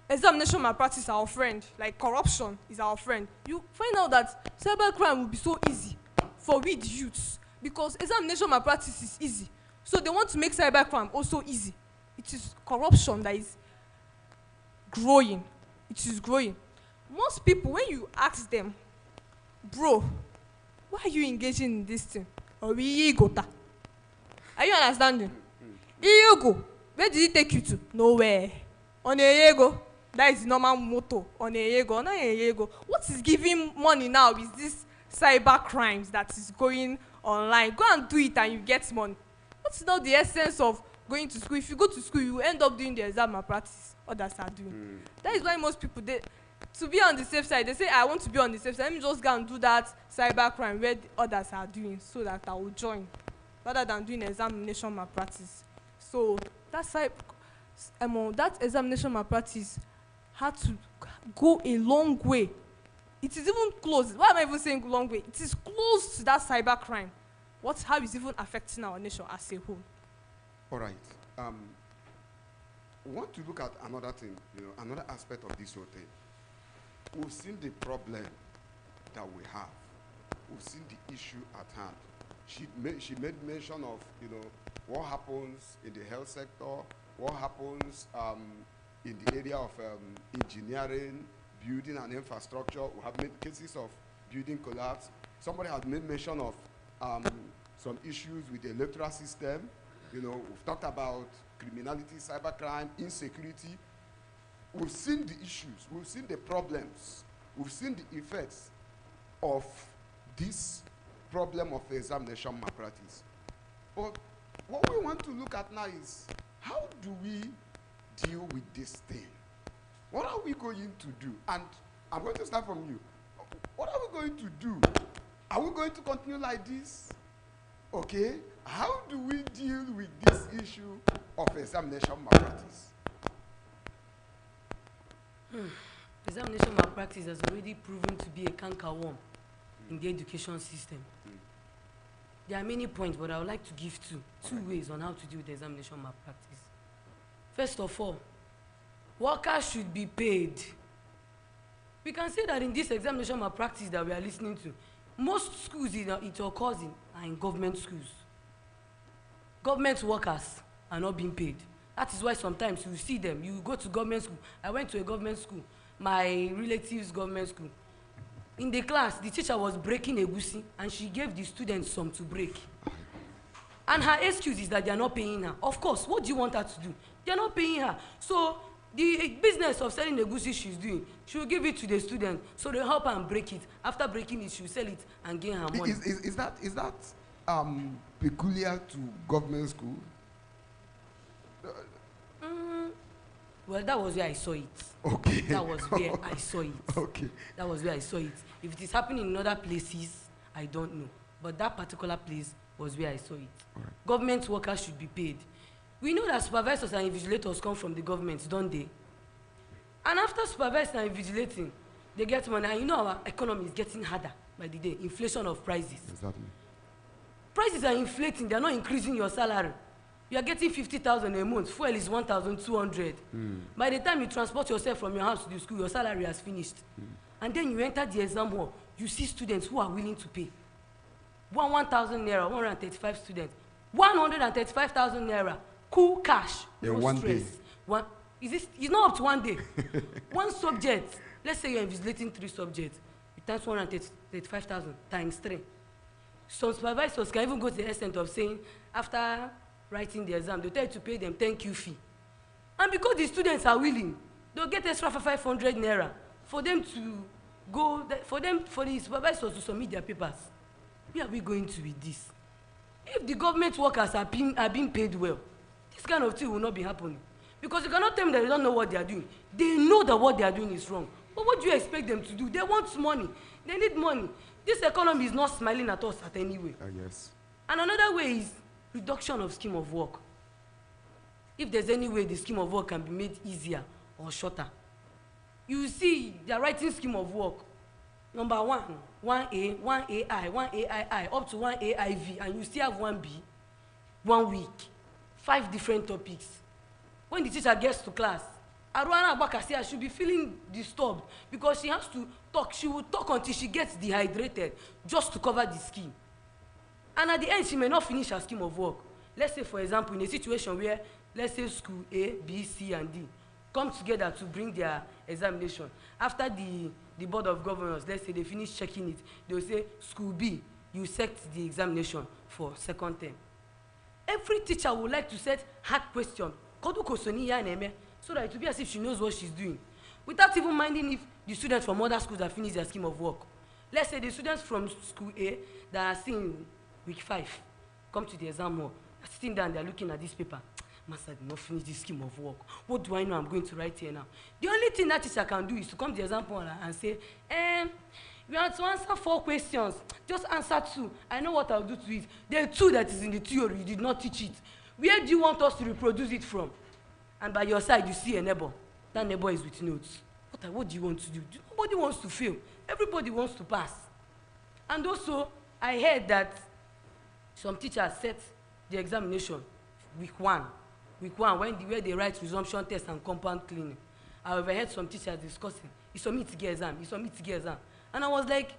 G: examination malpractice our friend, like corruption is our friend, you find out that cybercrime will be so easy for we the youths, because examination malpractice is easy. So they want to make cybercrime also easy. It is corruption that is growing. It is growing. Most people, when you ask them, bro, why are you engaging in this thing? Or we gota? Are you understanding? Ego. Where did it take you to? Nowhere. On a ego. That is the normal motto. On a ego. On a ego. What is giving money now is this cyber crimes that is going online. Go and do it and you get money. What's not the essence of going to school? If you go to school, you end up doing the exam malpractice others are doing. That is why most people, to be on the safe side, they say, I want to be on the safe side. Let me just go and do that cyber crime where the others are doing so that I will join, rather than doing examination malpractice. So that examination malpractice had to go a long way. It is even close. Why am I even saying long way? It is close to that cyber crime. How is even affecting our nation as a whole?
B: All right. We want to look at another thing, another aspect of this whole thing. We've seen the problem that we have. We've seen the issue at hand. She made mention of, what happens in the health sector, what happens in the area of engineering, building and infrastructure. We have made cases of building collapse. Somebody has made mention of some issues with the electoral system. We've talked about criminality, cybercrime, insecurity. We've seen the issues, we've seen the problems, we've seen the effects of this problem of examination malpractice. But what we want to look at now is, how do we deal with this thing? What are we going to do? And I'm going to start from you. What are we going to do? Are we going to continue like this? Okay? How do we deal with this issue of examination malpractice?
D: Examination malpractice has already proven to be a cankerworm in the education system. There are many points, but I would like to give two ways on how to deal with examination malpractice. First of all, workers should be paid. We can say that in this examination malpractice that we are listening to, most schools it occurs are in government schools. Government workers are not being paid. That is why sometimes you see them, you go to government school. I went to a government school, my relative's government school. In the class, the teacher was breaking egusi, and she gave the students some to break. And her excuse is that they are not paying her. Of course, what do you want her to do? They are not paying her. So the business of selling egusi she's doing, she will give it to the student, so they'll help her and break it. After breaking it, she'll sell it and gain her money.
B: Is that peculiar to government school?
D: Well, that was where I saw it.
B: Okay.
D: That was where I saw it.
B: Okay.
D: That was where I saw it. If it is happening in other places, I don't know. But that particular place was where I saw it.
B: Right.
D: Government workers should be paid. We know that supervisors and invigilators come from the government, don't they? And after supervising and invigilating, they get money. And you know our economy is getting harder by the day. Inflation of prices.
B: Exactly.
D: Prices are inflating. They are not increasing your salary. You are getting 50,000 a month. Fuel is 1,200. By the time you transport yourself from your house to the school, your salary has finished. And then you enter the exam hall. You see students who are willing to pay. 1,000 naira, 135 students. 135,000 naira. Cool cash.
B: In
D: No
B: one
D: stress.
B: day.
D: It's not up to one day. One subject. Let's say you're invigilating 3 subjects. You times 135,000 times 3. Some supervisors can even go to the extent of saying, after writing the exam, they'll tell you to pay them 10Q fee. And because the students are willing, they'll get extra for 500 naira for them to go, for the supervisors to submit their papers. where are we going to with this? If the government workers are being paid well, this kind of thing will not be happening. Because you cannot tell me that they don't know what they are doing. They know that what they are doing is wrong. But what do you expect them to do? They want money. They need money. This economy is not smiling at us at any way.
B: Yes.
D: And another way is reduction of scheme of work. If there's any way the scheme of work can be made easier or shorter, you see they are writing scheme of work. Number 1, 1A, 1AI, 1AII, up to 1AIV, and you still have 1B, 1 week, 5 different topics. When the teacher gets to class, Aruana Abakasia should be feeling disturbed because she has to talk. She will talk until she gets dehydrated just to cover the scheme. And at the end, she may not finish her scheme of work. Let's say, for example, in a situation where, let's say, school A, B, C, and D come together to bring their examination. After the Board of Governors, let's say they finish checking it, they will say, school B, you set the examination for second term. Every teacher would like to set hard question, so that it will be as if she knows what she's doing, without even minding if the students from other schools have finished their scheme of work. Let's say the students from school A that are seeing week 5 come to the exam hall, sitting down, they're looking at this paper. Master did not finish this scheme of work. What do I know I'm going to write here now? The only thing that teacher can do is to come to the exam hall and say, you have to answer 4 questions. Just answer 2. I know what I'll do to it. The 2 that is in the theory, you did not teach it. Where do you want us to reproduce it from? And by your side, you see a neighbor. That neighbor is with notes. What do you want to do? Nobody wants to fail. Everybody wants to pass. And also, I heard that some teachers set the examination week 1. Week 1, where they write resumption test and compound cleaning. I overheard some teachers discussing, you submit to get exam, you submit to get exam. And I was like,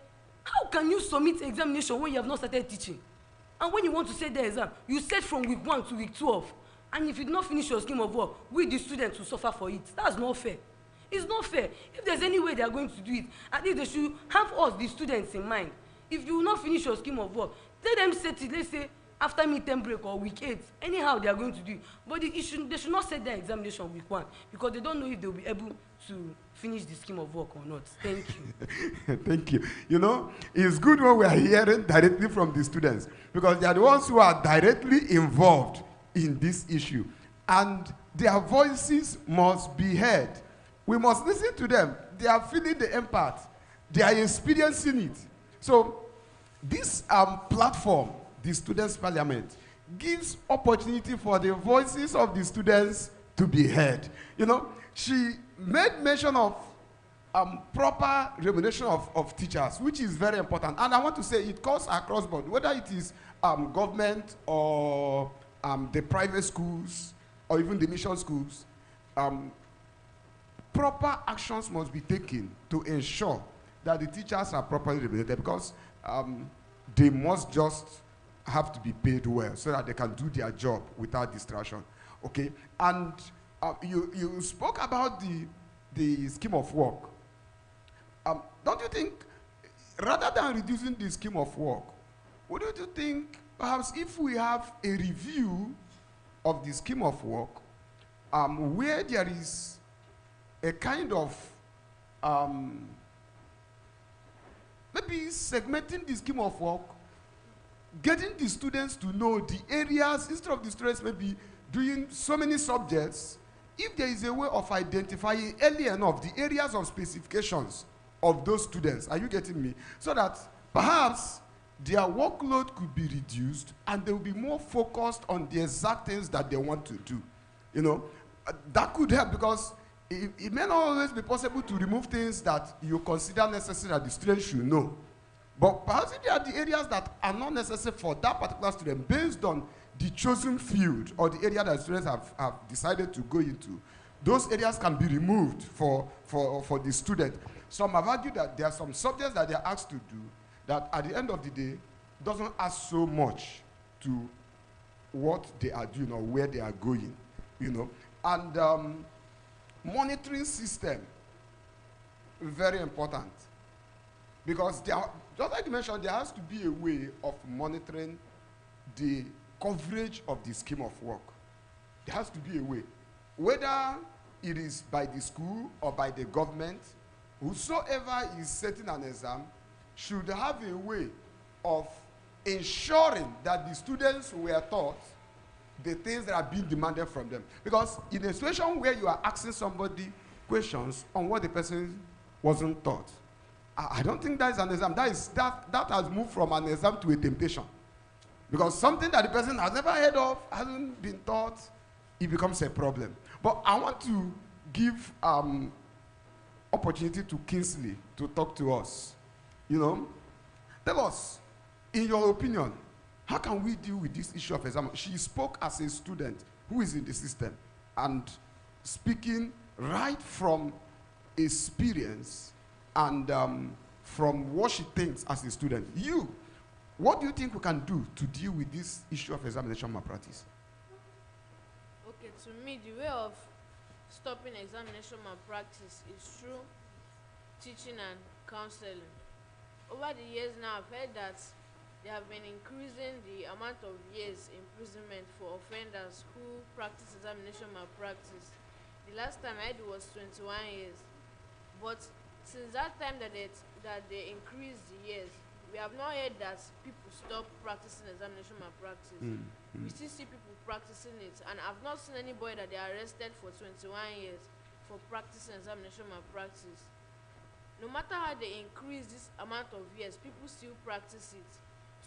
D: how can you submit examination when you have not started teaching? And when you want to set the exam, you set from week 1 to week 12. And if you do not finish your scheme of work, we the students will suffer for it. That's not fair. It's not fair. If there's any way they are going to do it, at least they should have us, the students, in mind. If you will not finish your scheme of work, let them set it, let's say, after midterm break or week 8. Anyhow, they are going to do it. But they should not set their examination week 1 because they don't know if they'll be able to finish the scheme of work or not. Thank you.
B: Thank you. You know, it's good when we are hearing directly from the students because they are the ones who are directly involved in this issue. And their voices must be heard. We must listen to them. They are feeling the impact. They are experiencing it. So this platform, the Students' Parliament, gives opportunity for the voices of the students to be heard. You know, she made mention of proper remuneration of teachers, which is very important. And I want to say it goes across board, whether it is government or the private schools or even the mission schools. Proper actions must be taken to ensure that the teachers are properly remunerated because they must just have to be paid well so that they can do their job without distraction. Okay, and you spoke about the scheme of work. Don't you think, rather than reducing the scheme of work, wouldn't you think perhaps if we have a review of the scheme of work, where there is a kind of maybe segmenting the scheme of work, getting the students to know the areas, instead of the students maybe doing so many subjects, if there is a way of identifying early enough the areas of specifications of those students, are you getting me? So that perhaps their workload could be reduced and they will be more focused on the exact things that they want to do. You know, that could help because it may not always be possible to remove things that you consider necessary that the students should know. But perhaps if there are the areas that are not necessary for that particular student based on the chosen field or the area that students have decided to go into, those areas can be removed for the student. Some have argued that there are some subjects that they are asked to do that at the end of the day doesn't add so much to what they are doing or where they are going, you know. And monitoring system, very important. Because there, just like you mentioned, there has to be a way of monitoring the coverage of the scheme of work. There has to be a way. Whether it is by the school or by the government, whosoever is setting an exam should have a way of ensuring that the students were taught the things that are being demanded from them. Because in a situation where you are asking somebody questions on what the person wasn't taught, I don't think that is an exam. That has moved from an exam to a temptation. Because something that the person has never heard of, hasn't been taught, it becomes a problem. But I want to give opportunity to Kingsley to talk to us. You know, tell us, in your opinion, how can we deal with this issue of exam? She spoke as a student who is in the system and speaking right from experience and from what she thinks as a student. What do you think we can do to deal with this issue of examination malpractice?
F: Okay, to me, the way of stopping examination malpractice is through teaching and counseling. Over the years now, I've heard that they have been increasing the amount of years imprisonment for offenders who practice examination malpractice. The last time I heard it was 21 years. But since that time that they increased the years, we have not heard that people stop practicing examination malpractice. We still see people practicing it, and I've not seen anybody that they are arrested for 21 years for practicing examination malpractice. No matter how they increase this amount of years, people still practice it.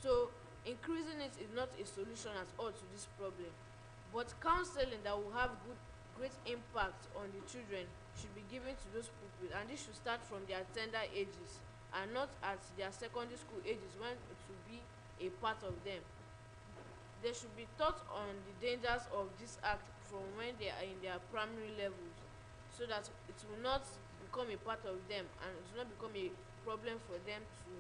F: So increasing it is not a solution at all to this problem. But counseling that will have great impact on the children should be given to those people, and this should start from their tender ages and not at their secondary school ages when it will be a part of them. They should be taught on the dangers of this act from when they are in their primary levels, so that it will not become a part of them and it will not become a problem for them to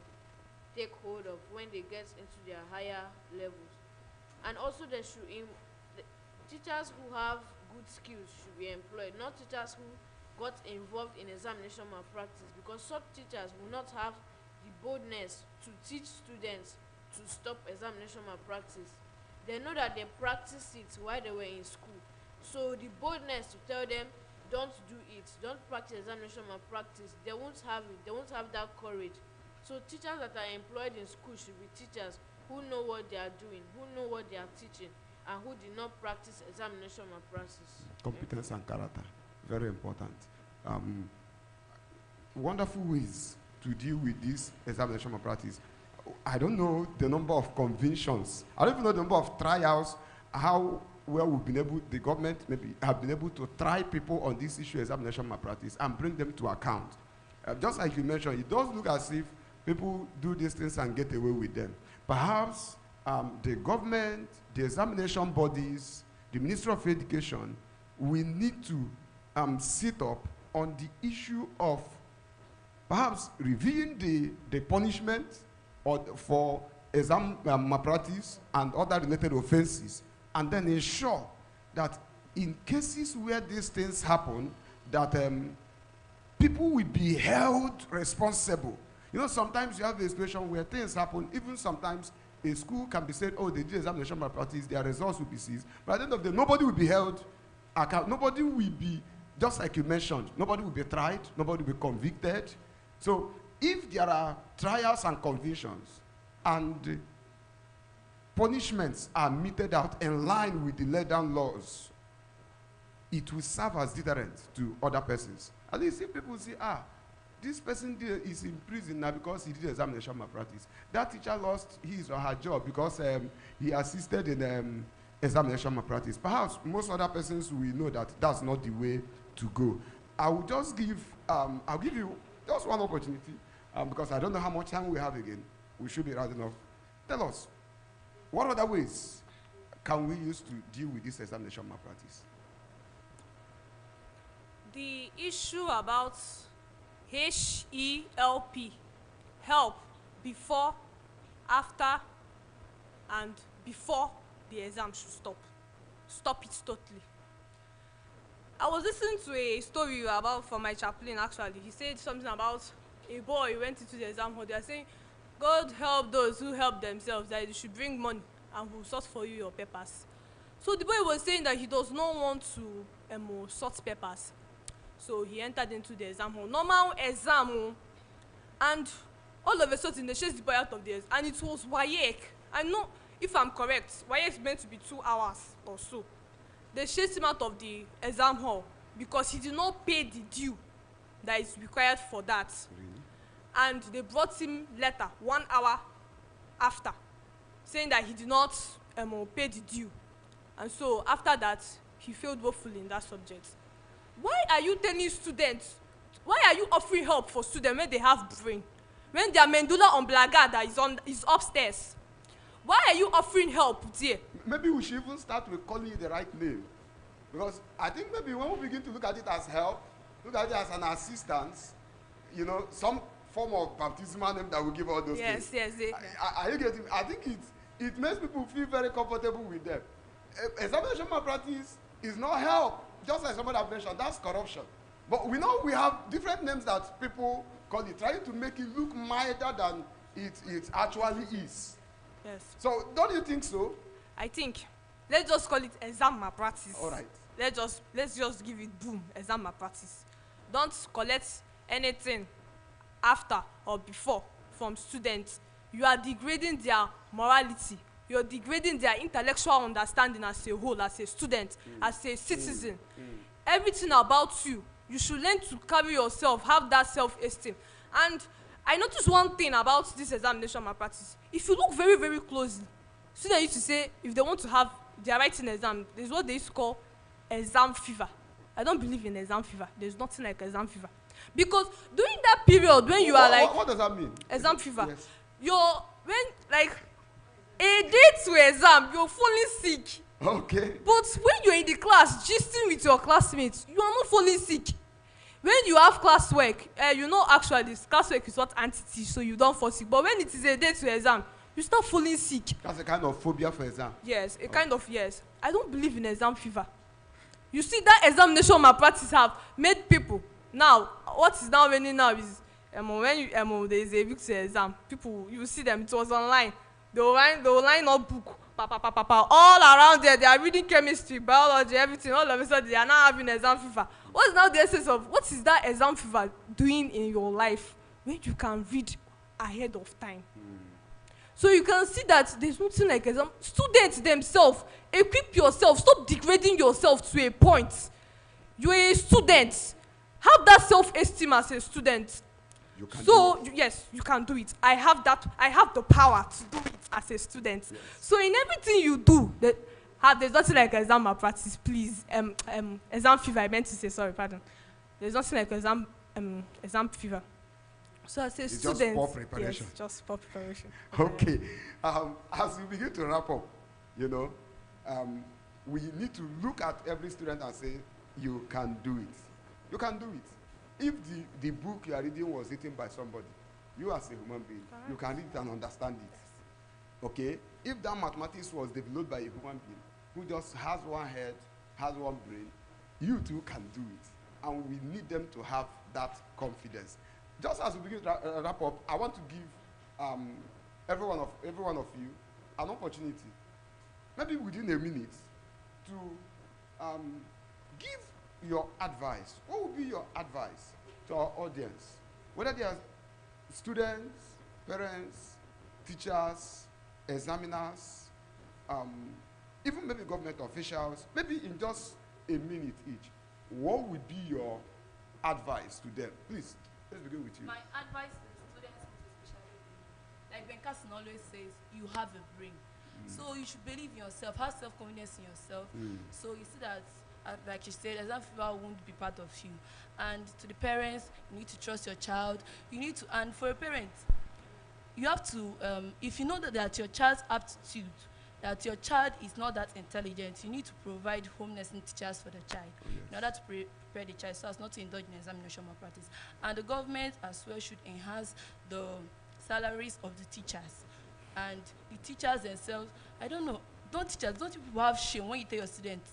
F: take hold of when they get into their higher levels. And also teachers who have good skills should be employed, not teachers who got involved in examination malpractice, because such teachers will not have the boldness to teach students to stop examination malpractice. They know that they practiced it while they were in school, so the boldness to tell them don't do it, don't practice examination malpractice, they won't have it, they won't have that courage. So teachers that are employed in school should be teachers who know what they are doing, who know what they are teaching, and who did not practice examination malpractice.
B: Competence and character, very important. Wonderful ways to deal with this examination malpractice. I don't know the number of convictions. I don't even know the number of trials, how well we've been able, the government maybe have been able to try people on this issue of examination malpractice and bring them to account. Just like you mentioned, it does look as if people do these things and get away with them. Perhaps the government, the examination bodies, the Ministry of Education, we need to sit up on the issue of perhaps reviewing the punishment for exam malpractice and other related offenses, and then ensure that in cases where these things happen, that people will be held responsible. You know, sometimes you have a situation where things happen, even sometimes a school can be said, oh, they did examination malpractice, their results will be seized. But at the end of the day, nobody will be held account. Nobody will be, just like you mentioned, nobody will be tried, nobody will be convicted. So if there are trials and convictions and punishments are meted out in line with the laid down laws, it will serve as deterrent to other persons. At least if people say, this person is in prison now because he did examination malpractice. That teacher lost his or her job because he assisted in examination malpractice. Perhaps most other persons will know that that's not the way to go. I will just give, I'll give you just one opportunity because I don't know how much time we have again. We should be rounding off. Tell us, what other ways can we use to deal with this examination malpractice?
G: The issue about HELP, help, before, after, and before the exam should stop. Stop it totally. I was listening to a story about from my chaplain actually. He said something about a boy went into the exam hall. They are saying, God help those who help themselves, that you should bring money and we'll sort for you your papers. So the boy was saying that he does not want to sort papers. So he entered into the exam hall, normal exam, and all of a sudden they chased the boy out of the exam, and it was WAEC, I know if I'm correct, why it's meant to be 2 hours or so. They chased him out of the exam hall because he did not pay the due that is required for that.
B: Really?
G: And they brought him letter 1 hour after, saying that he did not pay the due. And so after that, he failed woefully in that subject. Why are you telling students, why are you offering help for students when they have brain? When their medulla oblongata is upstairs? Why are you offering help there?
B: Maybe we should even start with calling it the right name. Because I think maybe when we begin to look at it as help, look at it as an assistance, you know, some form of baptismal name that will give all those things.
G: Yes.
B: Are you getting? I think it makes people feel very comfortable with them. Examination malpractice is not help, just like somebody have mentioned, that's corruption. But we know we have different names that people call it, trying to make it look milder than it actually is.
G: Yes.
B: So don't you think so?
G: I think, let's just call it exam malpractice.
B: All right.
G: Let's just give it boom, exam malpractice. Don't collect anything after or before from students. You are degrading their morality. You are degrading their intellectual understanding as a whole, as a student, as a citizen. Everything about you, you should learn to carry yourself, have that self-esteem. And I noticed one thing about this examination malpractice. If you look very, very closely, students used to say if they want to have their writing exam, there's what they used to call exam fever. I don't believe in exam fever. There's nothing like exam fever. Because during that period when you are like...
B: What does that mean?
G: Exam fever.
B: Yes.
G: When like a day to exam, you're falling sick.
B: Okay.
G: But when you're in the class, gisting with your classmates, you are not falling sick. When you have classwork, you know actually this classwork is what entity, so you don't fall sick. But when it is a day to exam, you start falling sick.
B: That's a kind of phobia for exam.
G: Yes, a kind of, yes. I don't believe in exam fever. You see, that examination malpractice have made people, now, what is now raining now is, when you, there is a victory exam, people, you see them, it was online. They will line up book, all around there, they are reading chemistry, biology, everything, all of a sudden they are now having exam fever. What is now the essence of, what is that exam fever doing in your life when you can read ahead of time? So you can see that there's nothing like exam. Students themselves, equip yourself, stop degrading yourself to a point. You're a student. Have that self-esteem as a student.
B: You can
G: So,
B: do it.
G: yes, you can do it. I have the power to do it as a student.
B: Yes.
G: So in everything you do, there's nothing like exam malpractice, please. Exam fever, I meant to say, sorry, pardon. There's nothing like exam fever. So as a student,
B: just poor preparation.
G: Yes, just poor preparation.
B: Okay. As we begin to wrap up, you know, we need to look at every student and say, you can do it. You can do it. If the book you are reading was written by somebody, you as a human being, you can read it and understand it. Okay? If that mathematics was developed by a human being who just has one head, has one brain, you too can do it. And we need them to have that confidence. Just as we begin to wrap up, I want to give every one of you an opportunity, maybe within a minute, to give your advice. What would be your advice to our audience? Whether they are students, parents, teachers, examiners, even maybe government officials, maybe in just a minute each, what would be your advice to them? Please, let's begin with you.
C: My advice to the students is especially, like Ben Carson always says, you have a brain. So you should believe in yourself, have self-confidence in yourself. So you see that, like you said, exam fever won't be part of you. And to the parents, you need to trust your child. You need to, and for a parent, you have to, if you know that your child's aptitude, that your child is not that intelligent, you need to provide home nursing teachers for the child in order to prepare the child so as not to indulge in examination malpractice. And the government as well should enhance the salaries of the teachers. And the teachers themselves, I don't know, don't you people have shame when you tell your students,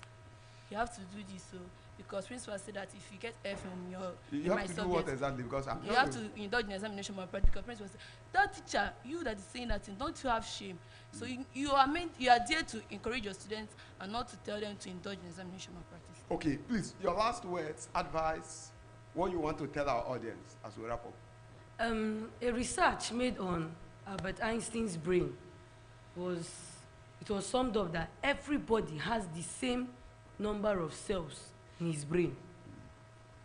C: you have to do this, so, because principal said that if you get F in your
B: You have to do what exactly? Because
C: you have to indulge in examination malpractice, because principal said, that teacher, you that is saying that thing, don't you have shame? So you are there to encourage your students and not to tell them to indulge in examination malpractice.
B: Okay, please, your last words, advice, what you want to tell our audience as we wrap up.
D: A research made on Albert Einstein's brain was summed up that everybody has the same number of cells in his brain.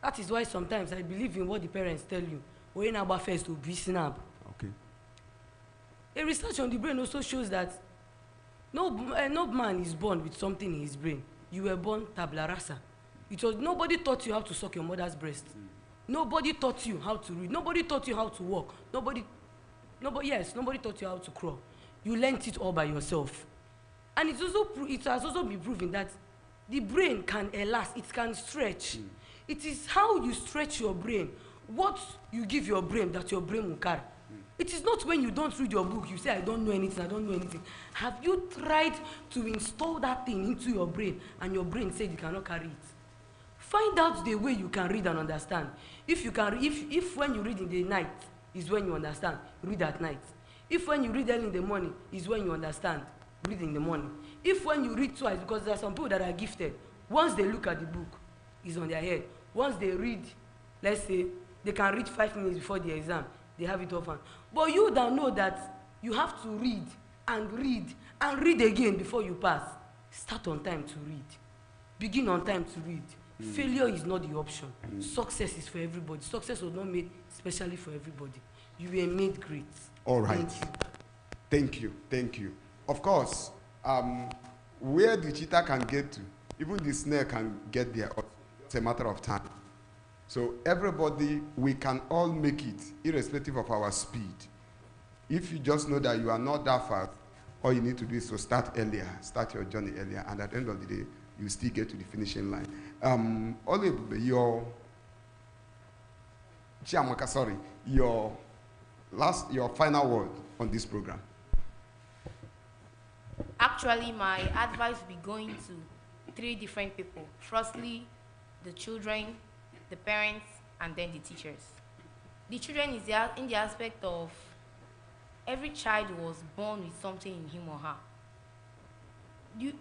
D: That is why sometimes I believe in what the parents tell you. When about first to be snap.
B: Okay.
D: A research on the brain also shows that no man is born with something in his brain. You were born tabula rasa. It was nobody taught you how to suck your mother's breast. Nobody taught you how to read. Nobody taught you how to walk. Nobody taught you how to crawl. You learnt it all by yourself. And it has also been proven that the brain can elast, it can stretch. It is how you stretch your brain, what you give your brain that your brain will carry. It is not when you don't read your book, you say, I don't know anything. Have you tried to install that thing into your brain and your brain said you cannot carry it? Find out the way you can read and understand. If when you read in the night is when you understand, read at night. If when you read early in the morning is when you understand, read in the morning. If when you read twice, because there are some people that are gifted, once they look at the book, it's on their head. Once they read, let's say, they can read 5 minutes before the exam, they have it off hand. But you that know that you have to read and read and read again before you pass, start on time to read. Begin on time to read. Failure is not the option. Success is for everybody. Success was not made specially for everybody. You were made great.
B: All right. Thank you. Of course, where the cheetah can get to, even the snail can get there. It's a matter of time. So everybody, we can all make it, irrespective of our speed. If you just know that you are not that fast, all you need to do is to start earlier, start your journey earlier, and at the end of the day, you still get to the finishing line. Your final word on this program.
E: Actually, my advice would be going to 3 different people. Firstly, the children, the parents, and then the teachers. The children is in the aspect of every child was born with something in him or her.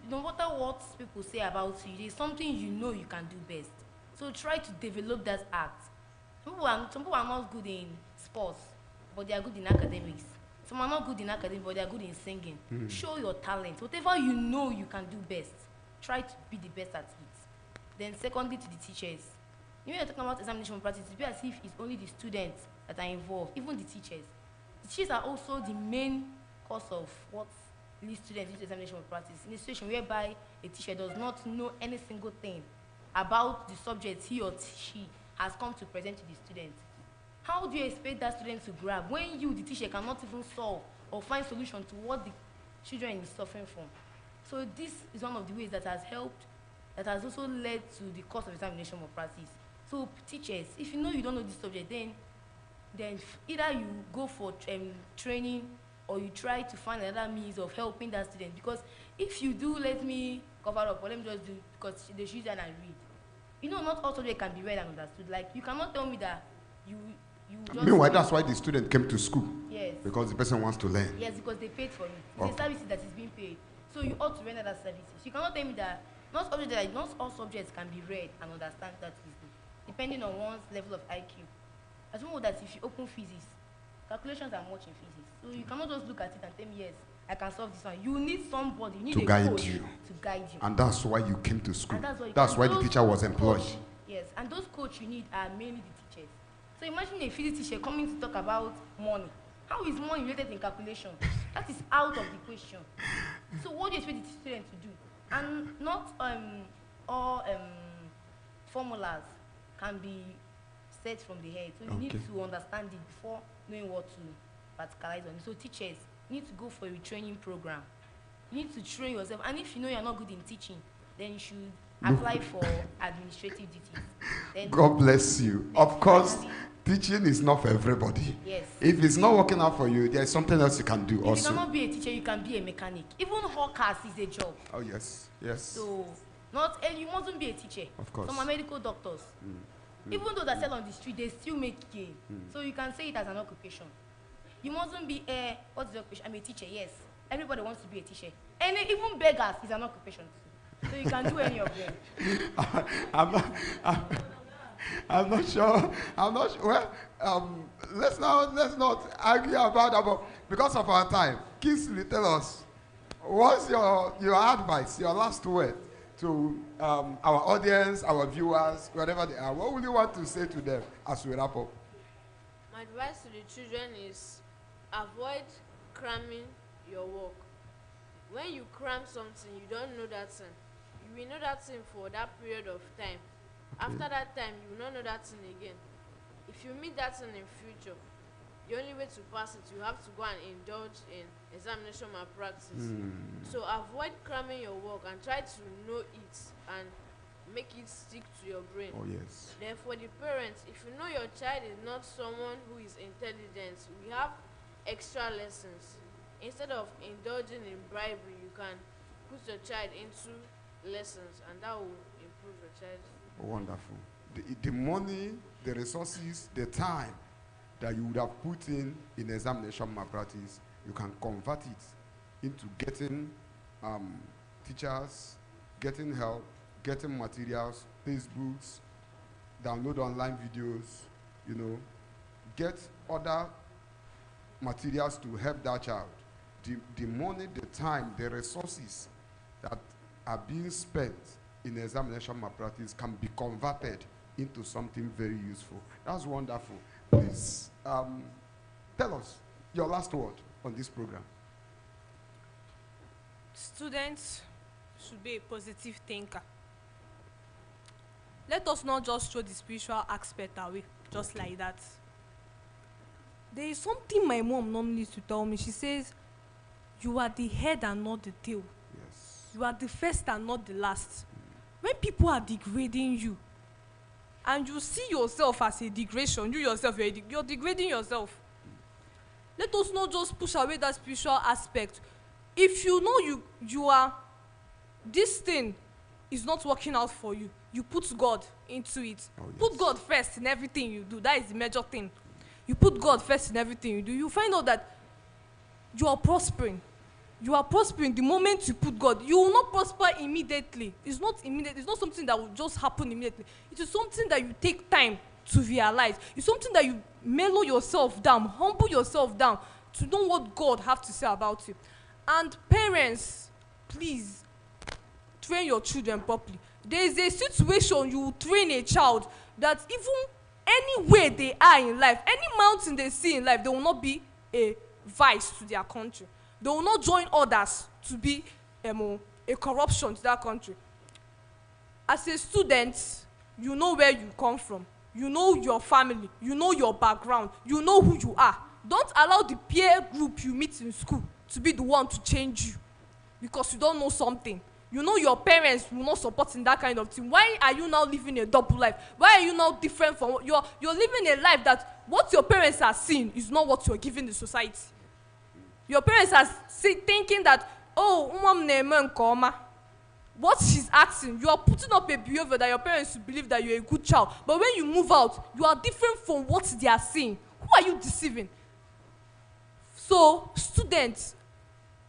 E: No matter what people say about you, there's something you know you can do best. So try to develop that act. Some people are not good in sports, but they are good in academics. Some are not good in academics, but they are good in singing. Show your talent. Whatever you know you can do best, try to be the best at it. Then secondly, to the teachers. When you're talking about examination practice, it's be as if it's only the students that are involved, even the teachers. The teachers are also the main cause of what leads students into examination practice. In a situation whereby a teacher does not know any single thing about the subject he or she has come to present to the student, how do you expect that student to grab when you, the teacher, cannot even solve or find solution to what the children is suffering from? So this is one of the ways that has helped, that has also led to the course of examination practice. So teachers, if you know you don't know this subject, then either you go for training or you try to find another means of helping that student. Because if you do, let me cover up or let me just do, because they should use that and read. You know, not all subjects can be read and understood. Like, you cannot tell me that you just...
B: Meanwhile, that's why the student came to school.
E: Yes.
B: Because the person wants to learn.
E: Yes, because they paid for it. It's a service that is being paid. So you ought to render that services. You cannot tell me that not all subjects can be read and understand that easily, depending on one's level of IQ. As well that if you open physics, calculations are much in physics. So you cannot just look at it and tell me, yes, I can solve this one. You need somebody, you need a coach to guide you.
B: And that's why you came to school.
E: And
B: that's why the teacher was employed.
E: Yes, and those coaches you need are mainly the teachers. So imagine a physics teacher coming to talk about money. How is money related in calculation? That is out of the question. So what do you expect the student to do? And not all formulas can be set from the head. So you need to understand it before knowing what to practicalize on it. So teachers, you need to go for a training program. You need to train yourself. And if you know you're not good in teaching, then you should apply for administrative duties. Then
B: God bless you. Of course, teaching is not for everybody.
E: Yes.
B: If it's not working out for you, there's something else you can do also.
E: If you cannot be a teacher, you can be a mechanic. Even hawkers is a job.
B: Oh, yes. Yes.
E: So, you mustn't be a teacher.
B: Of course.
E: Some are medical doctors. Even though they sell on the street, they still make gain. So you can say it as an occupation. You mustn't be what's the occupation? I'm a teacher, yes. Everybody wants to be a teacher. And even beggars is an occupation too. So you can do any of them.
B: I'm not sure. Well, let's not argue about that. But because of our time, Kingsley, tell us, What's your advice, your last word to our audience, our viewers, wherever they are? What would you want to say to them as we wrap up?
F: My advice to the children is avoid cramming your work. When you cram something, you don't know that thing. You will know that thing for that period of time.
B: Okay.
F: After that time, you will not know that thing again. If you meet that thing in future, the only way to pass it, you have to go and indulge in examination malpractice. So avoid cramming your work and try to know it and make it stick to your brain.
B: Oh, yes.
F: Then for the parents, if you know your child is not someone who is intelligent, we have extra lessons. Instead of indulging in bribery, you can put your child into lessons, and that will improve your child.
B: Wonderful. The money, the resources, the time that you would have put in examination malpractice, you can convert it into getting teachers, getting help, getting materials, textbooks, download online videos, get other materials to help that child. The money, the time, the resources that are being spent in examination malpractice can be converted into something very useful. That's wonderful. Please tell us your last word on this program.
G: Students should be a positive thinker. Let us not just throw the spiritual aspect away, just like that. There is something my mom normally used to tell me. She says, you are the head and not the tail.
B: Yes.
G: You are the first and not the last. When people are degrading you, and you see yourself as a degradation, you yourself, you're degrading yourself. Let us not just push away that spiritual aspect. If you know you are, this thing is not working out for you, you put God into it.
B: Oh, yes.
G: Put God first in everything you do. That is the major thing. You put God first in everything you do. You find out that you are prospering. You are prospering the moment you put God. You will not prosper immediately. It's not immediate. It's not something that will just happen immediately. It is something that you take time to realize. It's something that you mellow yourself down, humble yourself down to know what God has to say about you. And parents, please train your children properly. There is a situation you will train a child that even anywhere they are in life, any mountain they see in life, they will not be a vice to their country. They will not join others to be a corruption to that country. As a student, you know where you come from. You know your family. You know your background. You know who you are. Don't allow the peer group you meet in school to be the one to change you because you don't know something. You know your parents will not support in that kind of thing. Why are you now living a double life? Why are you now different from you're living a life that what your parents are seeing is not what you're giving the society. Your parents are thinking that, oh, what she's asking, you are putting up a behavior that your parents will believe that you're a good child. But when you move out, you are different from what they are seeing. Who are you deceiving? So, students,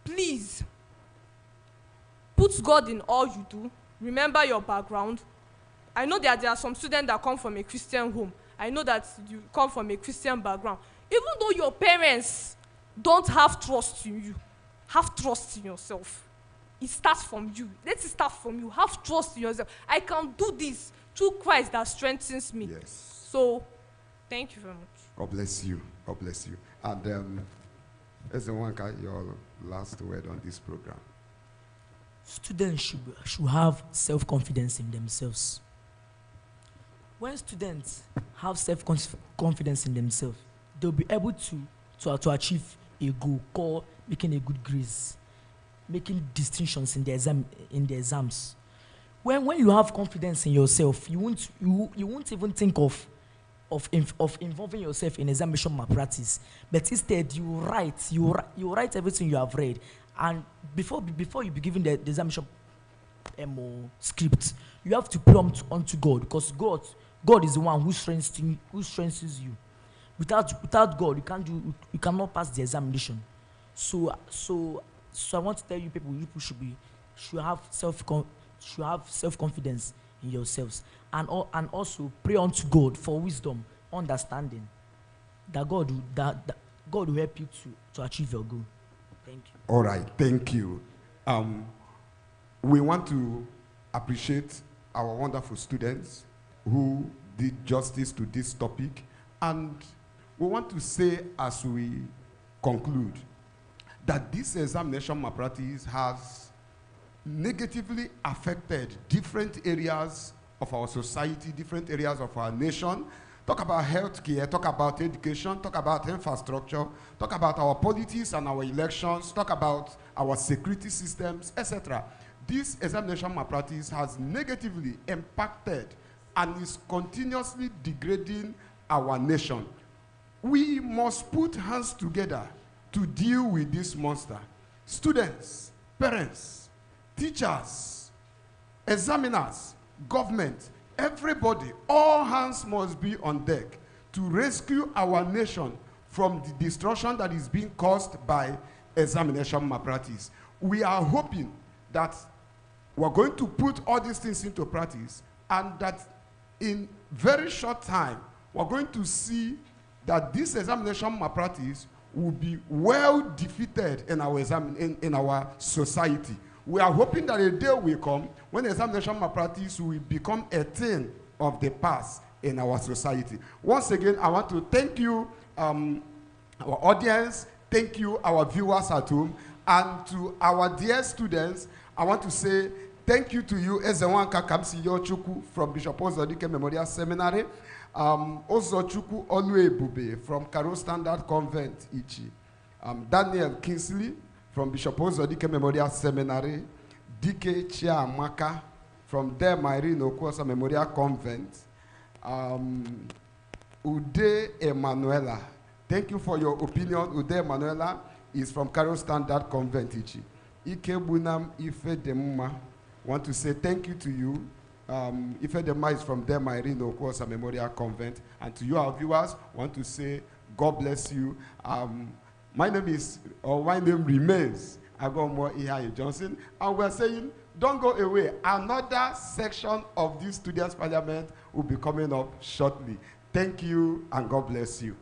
G: please, put God in all you do. Remember your background. I know that there are some students that come from a Christian home. I know that you come from a Christian background. Even though your parents don't have trust in you, have trust in yourself. It starts from you. Let it start from you. Have trust in yourself. I can do this through Christ that strengthens me.
B: Yes.
G: So, thank you very much.
B: God bless you. God bless you. And Ezewanka, your last word on this program.
H: Students should have self-confidence in themselves. When students have self-confidence in themselves, they'll be able to achieve a goal called making a good grades, making distinctions in the exams. When you have confidence in yourself, you won't even think of involving yourself in examination malpractice. But instead, you write everything you have read, and before you be given the examination script, you have to pray unto God, because God is the one who strengthens you. Without God, you cannot pass the examination. So I want to tell you, people should have self-confidence in yourselves, and also pray unto God for wisdom, understanding, that God will help you to achieve your goal. Thank you.
B: All right, thank you. We want to appreciate our wonderful students who did justice to this topic. And we want to say as we conclude that this examination malpractice has negatively affected different areas of our society, different areas of our nation. Talk about healthcare, talk about education, talk about infrastructure, talk about our politics and our elections, talk about our security systems, etc. This examination malpractice has negatively impacted and is continuously degrading our nation. We must put hands together to deal with this monster. Students, parents, teachers, examiners, government, everybody, all hands must be on deck to rescue our nation from the destruction that is being caused by examination malpractice. We are hoping that we're going to put all these things into practice, and that in very short time, we're going to see that this examination malpractice will be well defeated in our society. We are hoping that a day will come when examination malpractice will become a thing of the past in our society. Once again, I want to thank you, our audience, thank you, our viewers at home, and to our dear students, I want to say thank you to you, Ezewanka Kamsiyo Chukwu from Bishop Ozodike Memorial Seminary, Ozochukwu Oluebube from Carol Standard Convent, Ichi, Daniel Kingsley from Bishop Ozodike Memorial Seminary, Dike Chiamaka from Der Myrin Okwosa Memorial Convent, Ude Emanuela. Thank you for your opinion. Ude Emanuela is from Carol Standard Convent, Ichi. Ike Bunam Ife Demuma. Want to say thank you to you. Ife Demuma is from Der Myrin Okwosa Memorial Convent. And to you, our viewers, want to say God bless you. My name remains Agomo Ihai Johnson, and we're saying, don't go away. Another section of this Students' Parliament will be coming up shortly. Thank you, and God bless you.